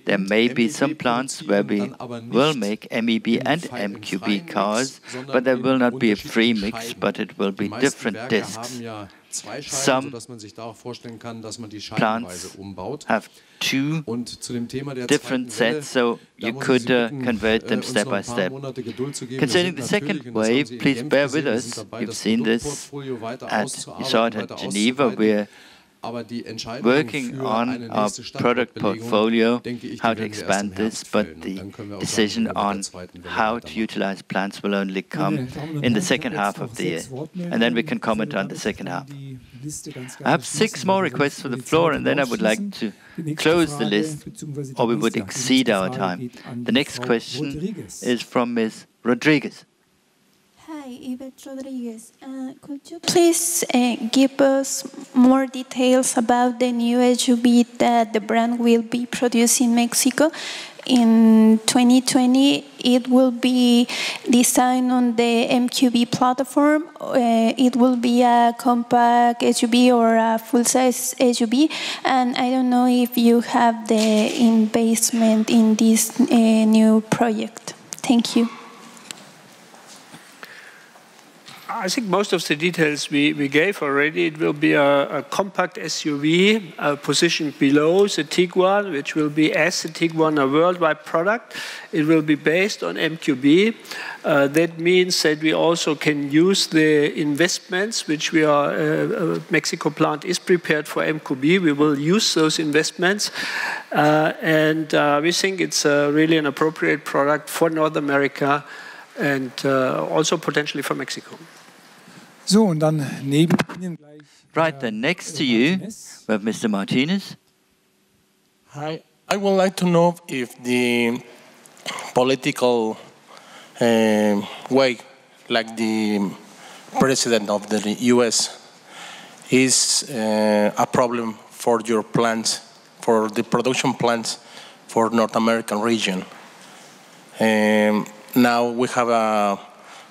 S2: There may be some plants where we will make MEB and MQB cars, but there will not be a free mix, but it will be different discs. Some plants have 2 different sets, so you could convert them step by step. Concerning the second wave, please bear with us. You've seen this, you saw it at Geneva. We're working on our product portfolio, how to expand this, but the decision on how to utilize plants will only come in the second half of the year. And then we can comment on the second half. I have 6 more requests for the floor, and then I would like to close the list, or we would exceed our time. The next question is from Ms. Rodriguez.
S7: Hi, Yvette Rodriguez. Could you please give us more details about the new SUV that the brand will be producing in Mexico? In 2020, it will be designed on the MQB platform. It will be a compact SUV or a full-size SUV. And I don't know if you have the investment in this new project. Thank you.
S5: I think most of the details we gave already. It will be a compact SUV positioned below the Tiguan, which will be, as the Tiguan, a worldwide product. It will be based on MQB. That means that we also can use the investments, which we are, Mexico plant is prepared for MQB. We will use those investments. And we think it's really an appropriate product for North America and also potentially for Mexico.
S1: So, und dann neben Ihnen gleich.
S2: Right, then next to you, we have Mr. Martinez.
S8: Hi, I would like to know if the political way, like the president of the US, is a problem for your plants, for the production plants for North American region. Now we have a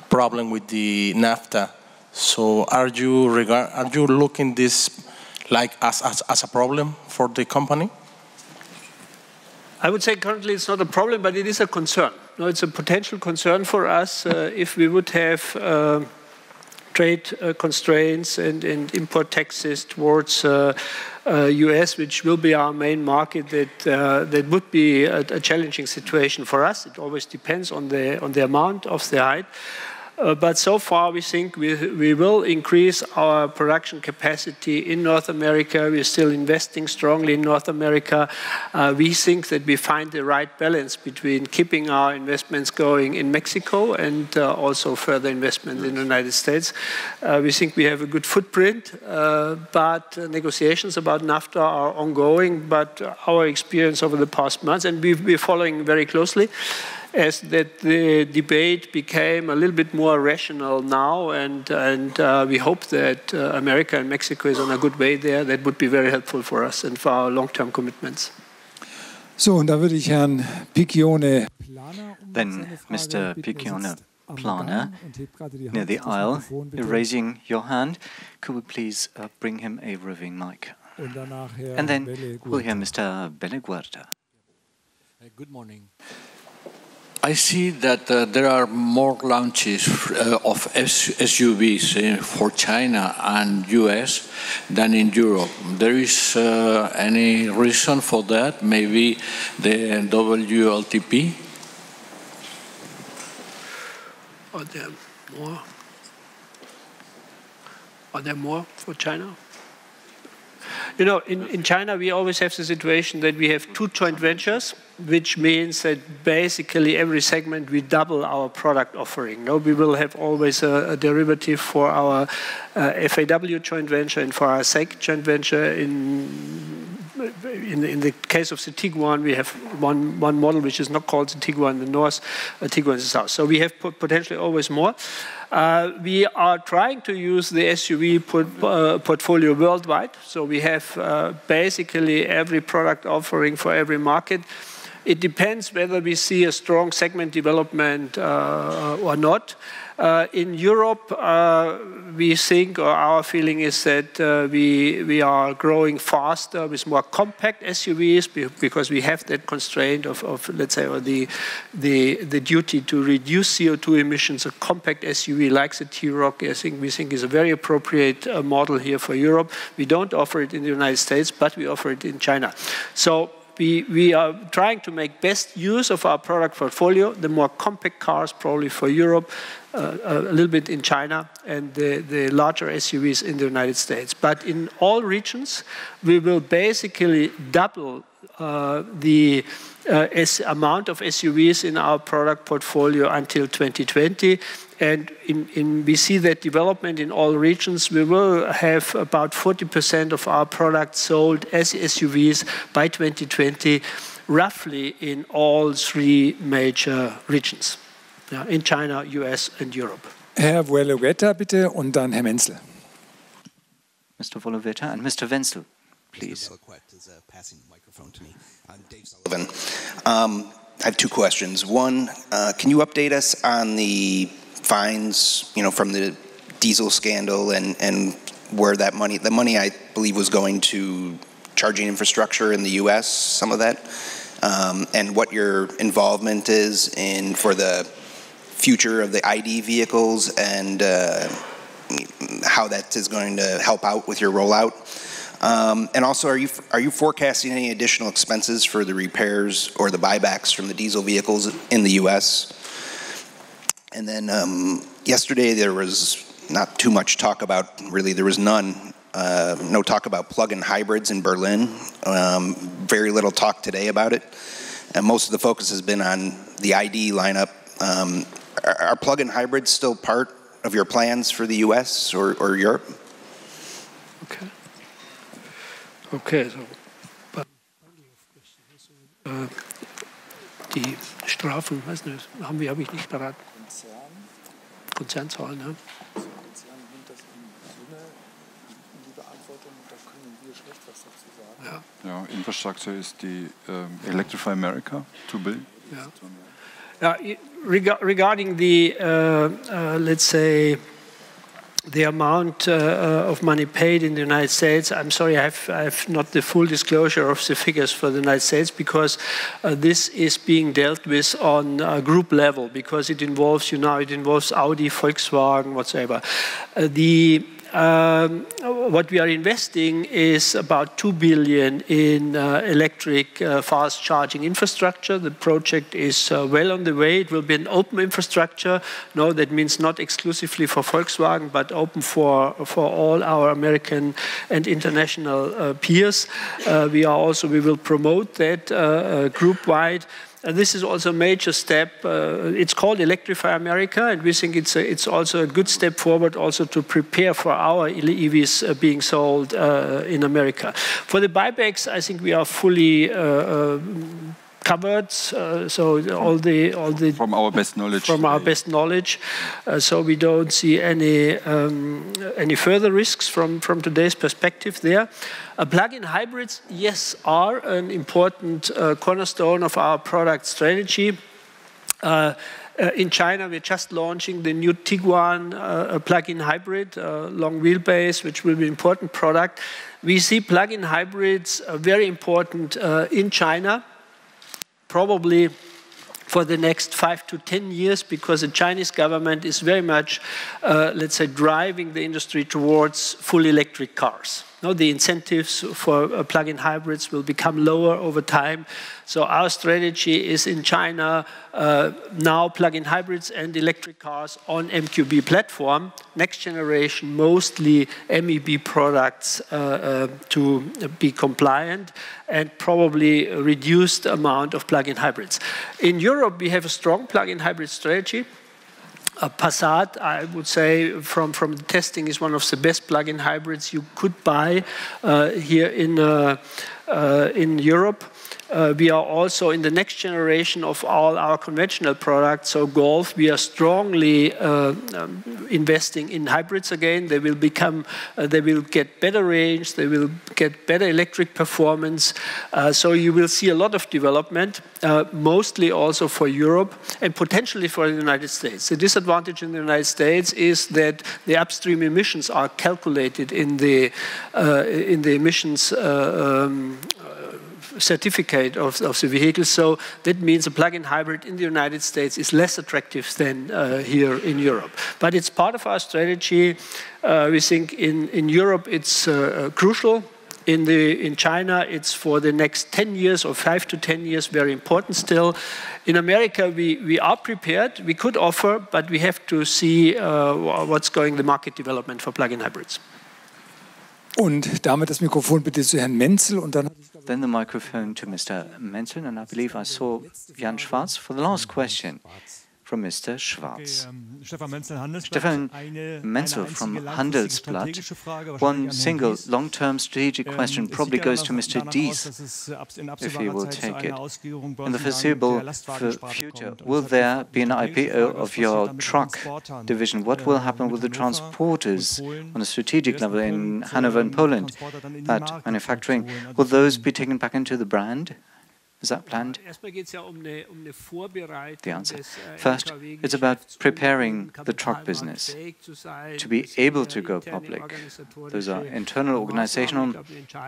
S8: problem with the NAFTA. So are you looking this like as a problem for the company?
S5: I would say currently it's not a problem, but it is a concern. No, it's a potential concern for us if we would have trade constraints and import taxes towards US, which will be our main market. That would be a challenging situation for us. It always depends on the amount of the height. But so far, we think we will increase our production capacity in North America. We're still investing strongly in North America. We think that we find the right balance between keeping our investments going in Mexico and also further investment in the United States. We think we have a good footprint, but negotiations about NAFTA are ongoing. But our experience over the past months, and we're following very closely, as that the debate became a little bit more rational now, and we hope that America and Mexico is on a good way there. That would be very helpful for us and for our long-term commitments.
S1: So, und da würde ich Herrn Piccione.
S3: Then Mr. Piccione Plana, near the aisle, raising your hand. Could we please bring him a roving mic? And then we'll hear Mr. Belleguerta.
S9: Good morning. I see that there are more launches of SUVs for China and US than in Europe. There is any reason for that? Maybe the WLTP?
S5: Are there more for China? You know, in China, we always have the situation that we have two joint ventures, which means that basically every segment we double our product offering. No, we will have always a derivative for our FAW joint venture and for our SEC joint venture. In the case of the Tiguan, we have one model which is not called the Tiguan in the north, Tiguan in the south. So we have potentially always more. We are trying to use the SUV portfolio worldwide. So we have basically every product offering for every market. It depends whether we see a strong segment development or not. In Europe, we think, or our feeling is that we are growing faster with more compact SUVs because we have that constraint of let's say, or the duty to reduce CO2 emissions. A compact SUV like the T-Roc, we think is a very appropriate model here for Europe. We don't offer it in the United States, but we offer it in China. So we are trying to make best use of our product portfolio, the more compact cars probably for Europe, a little bit in China, and the larger SUVs in the United States. But in all regions, we will basically double the amount of SUVs in our product portfolio until 2020. And we see that development in all regions. We will have about 40% of our products sold as SUVs by 2020, roughly in all three major regions, in China, US, and Europe.
S1: Herr Volleguetta, bitte, und dann Herr Menzel.
S3: Mr. Volleguetta and Mr. Wenzel, please.
S10: I'm Dave Sullivan. I have two questions. One, can you update us on the fines, from the diesel scandal and where the money I believe was going to charging infrastructure in the U.S., some of that, and what your involvement is for the future of the ID vehicles and how that is going to help out with your rollout. And also, are you forecasting any additional expenses for the repairs or the buybacks from the diesel vehicles in the U.S.? And then yesterday there was not too much talk about, really there was none, no talk about plug-in hybrids in Berlin. Very little talk today about it. And most of the focus has been on the ID lineup. Are plug-in hybrids still part of your plans for the U.S. or Europe?
S5: Okay. Okay, so die Strafen, weiß nicht, habe ich nicht parat. Konzernzahl, ne?
S1: Konzern nimmt das in die Beantwortung, da können wir schlecht was dazu sagen.
S11: Ja, Infrastructure ist die Electrify America, $2 billion.
S5: Regarding the, let's say, the amount of money paid in the United States, I'm sorry, I have not the full disclosure of the figures for the United States because this is being dealt with on group level because it involves, it involves Audi, Volkswagen, whatsoever. What we are investing is about 2 billion in electric fast charging infrastructure. The project is well on the way. It will be an open infrastructure. No, that means not exclusively for Volkswagen, but open for all our American and international peers. We will promote that group-wide. This is also a major step. It's called Electrify America, and we think it's also a good step forward also to prepare for our EVs being sold in America. For the buybacks, I think we are fully covered. So all the
S11: from our best knowledge.
S5: From our best knowledge, so we don't see any further risks from today's perspective there. Plug-in hybrids, yes, are an important cornerstone of our product strategy. In China, we're just launching the new Tiguan plug-in hybrid, long wheelbase, which will be an important product. We see plug-in hybrids very important in China, probably for the next 5 to 10 years, because the Chinese government is very much, let's say, driving the industry towards full electric cars. Now, the incentives for plug-in hybrids will become lower over time. So our strategy is in China now plug-in hybrids and electric cars on MQB platform. Next generation, mostly MEB products to be compliant, and probably a reduced amount of plug-in hybrids. In Europe, we have a strong plug-in hybrid strategy. Passat, I would say, from the testing, is one of the best plug-in hybrids you could buy here in Europe. We are also in the next generation of all our conventional products, so Golf, we are strongly investing in hybrids again. They will get better range, they will get better electric performance. So you will see a lot of development, mostly also for Europe and potentially for the United States. The disadvantage in the United States is that the upstream emissions are calculated in the emissions certificate of the vehicle. So that means a plug-in hybrid in the United States is less attractive than here in Europe. But it's part of our strategy. We think in Europe it's crucial. In China, it's for the next 10 years or 5 to 10 years, very important still. In America, we are prepared. We could offer, but we have to see what's going the market development for plug-in hybrids.
S1: Und damit das Mikrofon bitte zu Herrn Menzel und dann.
S3: Then the microphone to Mr. Menzel, and I believe I saw Jan Schwarz for the last question from Mr. Schwarz. Stefan Menzel from Handelsblatt. One single long-term strategic question probably goes to Mr. Dies, if he will take it. In the foreseeable future, will there be an IPO of your truck division? What will happen with the transporters on a strategic level in Hanover and Poland? That manufacturing, will those be taken back into the brand? Is that planned? The answer. First, it's about preparing the truck business to be able to go public. Those are internal organizational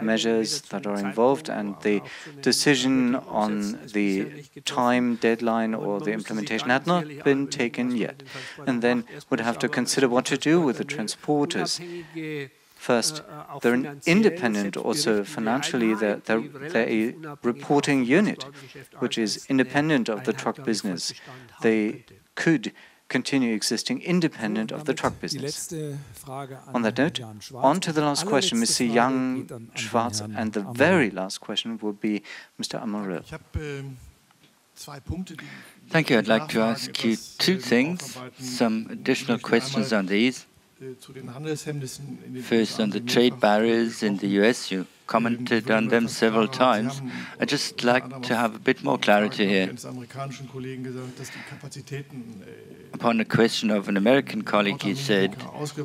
S3: measures that are involved, and the decision on the time, deadline, or the implementation had not been taken yet. And then we'd have to consider what to do with the transporters. First, they're independent also financially. They're a reporting unit, which is independent of the truck business. They could continue existing independent of the truck business. On that note, on to the last question, Mr. Young Schwarz, and the very last question will be Mr. Amorel.
S2: Thank you. I'd like to ask you two things, some additional questions on these. First, on the trade barriers in the US, you commented on them several times. I'd just like to have a bit more clarity here. Upon a question of an American colleague, he said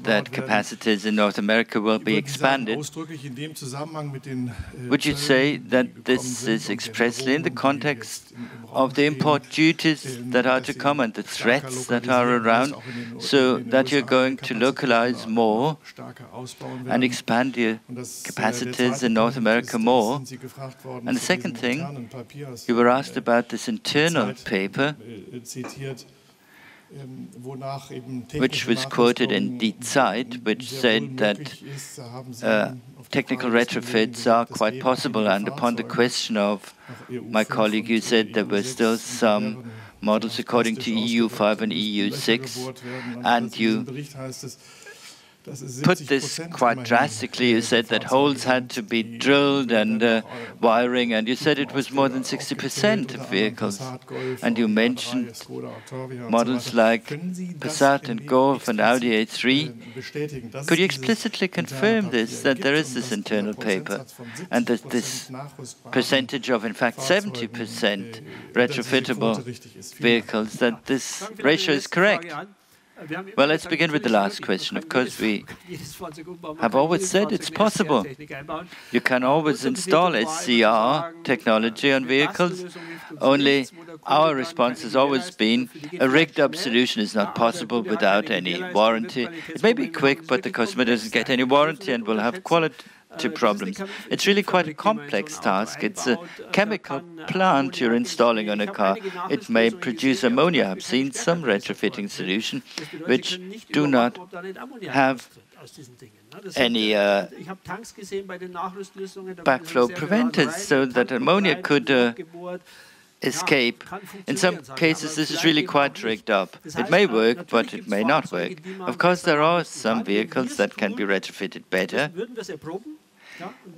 S2: that capacities in North America will be expanded. Would you say that this is expressly in the context of the import duties that are to come and the threats that are around, so that you're going to localize more and expand your capacities in North America more? And the second thing, you were asked about this internal paper, which was quoted in Die Zeit, which said that technical retrofits are quite possible. And upon the question of my colleague, you said there were still some models according to EU5 and EU6, and you put this quite drastically. You said that holes had to be drilled and wiring, and you said it was more than 60% of vehicles. And you mentioned models like Passat and Golf and Audi A3. Could you explicitly confirm this, that there is this internal paper, and that this percentage of, in fact, 70% retrofittable vehicles, that this ratio is correct? Well, let's begin with the last question. Of course, we have always said it's possible. You can always install SCR technology on vehicles. Only our response has always been a rigged-up solution is not possible without any warranty. It may be quick, but the customer doesn't get any warranty and will have quality problems. It's really quite a complex task. It's a chemical plant you're installing on a car. It may produce ammonia. I've seen some retrofitting solutions which do not have any backflow preventers, so that ammonia could escape. In some cases, this is really quite rigged up. It may work, but it may not work. Of course, there are some vehicles that can be retrofitted better.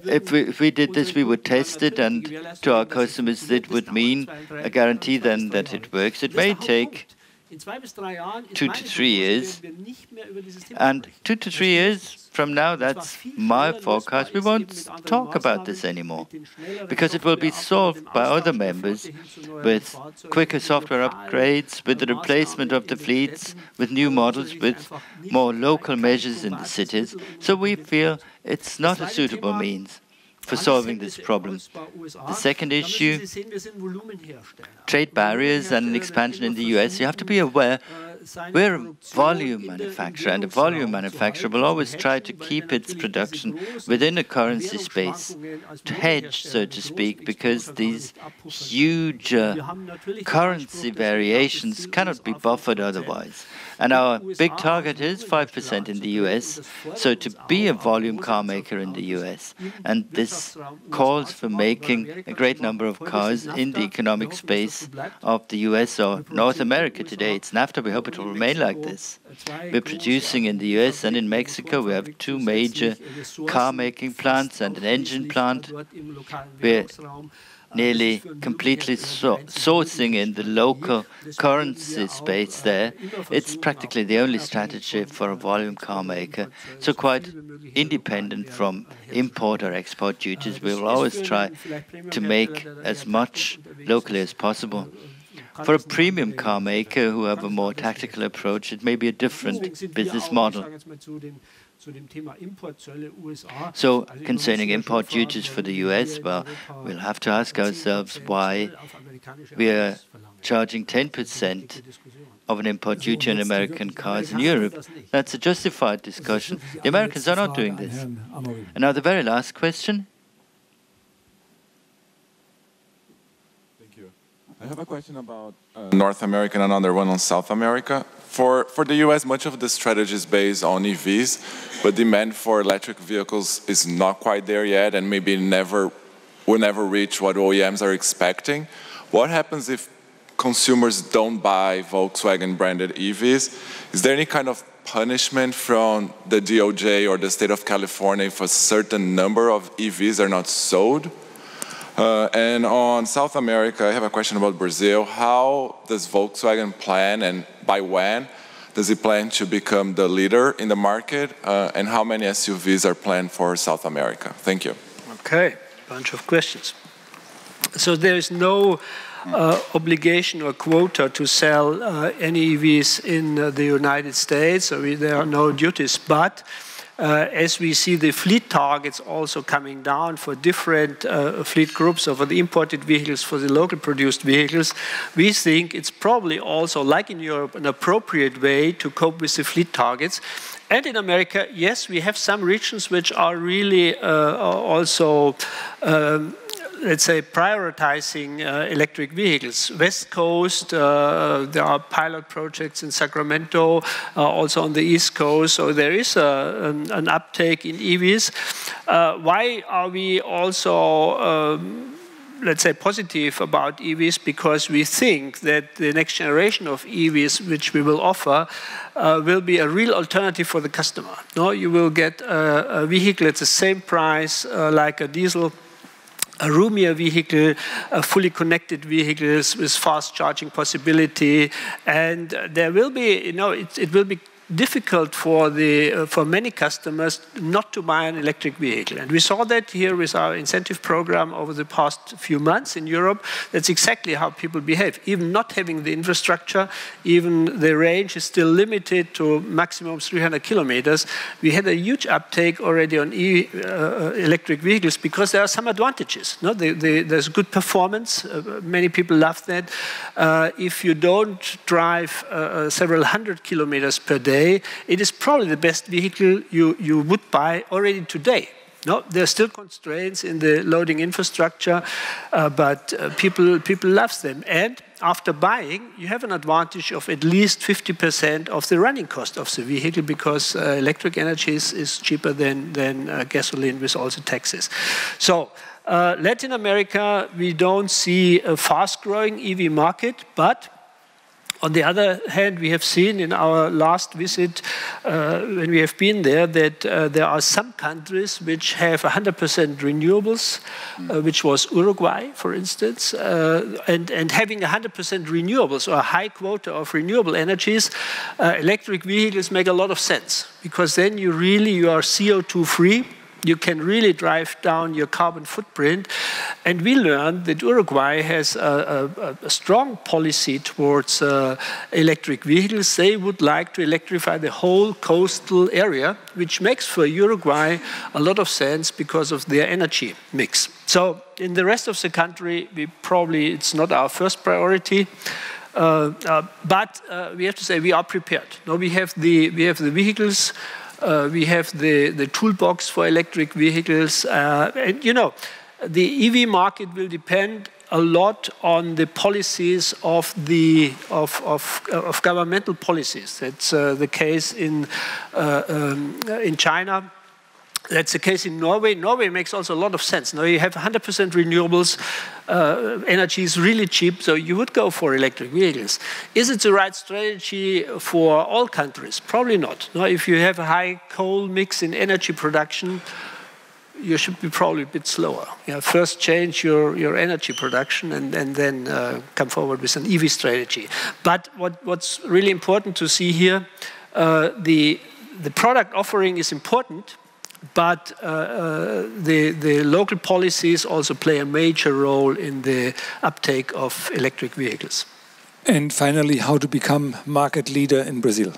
S2: If we did this, we would test it, and to our customers, it would mean a guarantee then that it works. It may take 2 to 3 years, and 2 to 3 years from now, that's my forecast, we won't talk about this anymore, because it will be solved by other members with quicker software upgrades, with the replacement of the fleets, with new models, with more local measures in the cities. So we feel it's not a suitable means for solving this problem. The second issue, trade barriers and an expansion in the US. You have to be aware we're a volume manufacturer, and a volume manufacturer will always try to keep its production within a currency space, to hedge, so to speak, because these huge currency variations cannot be buffered otherwise. And our big target is 5% in the US, so to be a volume car maker in the US. And this calls for making a great number of cars in the economic space of the US or North America today. It's NAFTA. We hope it will remain like this. We're producing in the US and in Mexico. We have 2 major car-making plants and an engine plant. We're nearly completely sourcing in the local currency space there. It's practically the only strategy for a volume car maker. So quite independent from import or export duties, we will always try to make as much locally as possible. For a premium car maker who have a more tactical approach, it may be a different business model. So, concerning import duties for the US, well, we'll have to ask ourselves why we are charging 10% of an import duty on American cars in Europe. That's a justified discussion. The Americans are not doing this. And now the very last question.
S12: Thank you. I have a question about North America and another one on South America. For the US, much of the strategy is based on EVs, but demand for electric vehicles is not quite there yet and maybe will never reach what OEMs are expecting. What happens if consumers don't buy Volkswagen branded EVs? Is there any kind of punishment from the DOJ or the state of California if a certain number of EVs are not sold? And on South America, I have a question about Brazil. How does Volkswagen plan, and by when does it plan to become the leader in the market? And how many SUVs are planned for South America? Thank you.
S5: Okay, bunch of questions. So there is no obligation or quota to sell any EVs in the United States. So there are no duties, but as we see the fleet targets also coming down for different fleet groups, so for the imported vehicles, for the local produced vehicles, we think it's probably also, like in Europe, an appropriate way to cope with the fleet targets. And in America, yes, we have some regions which are really also let's say, prioritizing electric vehicles. West Coast, there are pilot projects in Sacramento, also on the East Coast, so there is an uptake in EVs. Why are we also let's say, positive about EVs? Because we think that the next generation of EVs, which we will offer, will be a real alternative for the customer. No, you will get a vehicle at the same price like a diesel, a roomier vehicle, fully connected vehicles with fast charging possibility, and there will be, you know, it will be difficult for many customers not to buy an electric vehicle. And we saw that here with our incentive program over the past few months in Europe. That's exactly how people behave. Even not having the infrastructure, even the range is still limited to maximum 300 kilometers. We had a huge uptake already on electric vehicles because there are some advantages. No? There's good performance. Many people love that. If you don't drive several hundred kilometers per day, it is probably the best vehicle you would buy already today. No, there are still constraints in the loading infrastructure, but people love them. And after buying, you have an advantage of at least 50% of the running cost of the vehicle because electric energy is cheaper than gasoline with all the taxes. So Latin America, we don't see a fast-growing EV market, but on the other hand, we have seen in our last visit, when we have been there, that there are some countries which have 100% renewables, which was Uruguay, for instance. And having 100% renewables, or a high quota of renewable energies, electric vehicles make a lot of sense, because then you are CO2 free. You can really drive down your carbon footprint. And we learned that Uruguay has a strong policy towards electric vehicles. They would like to electrify the whole coastal area, which makes for Uruguay a lot of sense because of their energy mix. So in the rest of the country, it's not our first priority. But we have to say we are prepared. No, we have the vehicles. We have the toolbox for electric vehicles. And, you know, the EV market will depend a lot on the policies of governmental policies. That's the case in China. That's the case in Norway. Norway makes also a lot of sense. Now you have 100% renewables, energy is really cheap, so you would go for electric vehicles. Is it the right strategy for all countries? Probably not. Now, if you have a high coal mix in energy production, you should be probably a bit slower. First change your energy production and then come forward with an EV strategy. But what's really important to see here, the product offering is important, but the local policies also play a major role in the uptake of electric vehicles.
S1: And finally, how to become market leader in Brazil?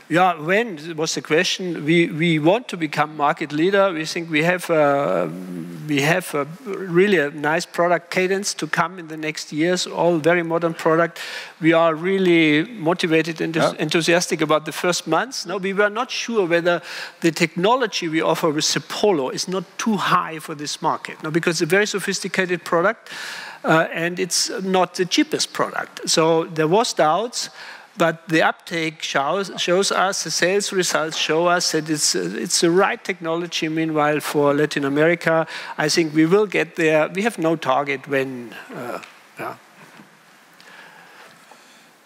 S5: Yeah, when was the question? We want to become market leader. We think we have really a nice product cadence to come in the next years. All very modern product. We are really motivated and enthusiastic about the first months. No, we were not sure whether the technology we offer with the Polo is not too high for this market. No, because it's a very sophisticated product, and it's not the cheapest product. So there was doubts. But the uptake shows us, the sales results show us that it's the right technology. Meanwhile, for Latin America, I think we will get there. We have no target when.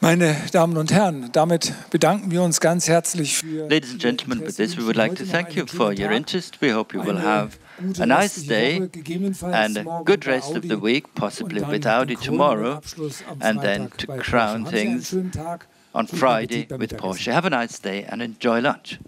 S1: Meine Damen und Herren, damit bedanken wir uns ganz herzlich für.
S2: Ladies and gentlemen, with this we would like to thank you for your interest. We hope you will have a nice day and a good rest of the week, possibly with Audi tomorrow, and then to crown things on Friday with Porsche. Have a nice day and enjoy lunch.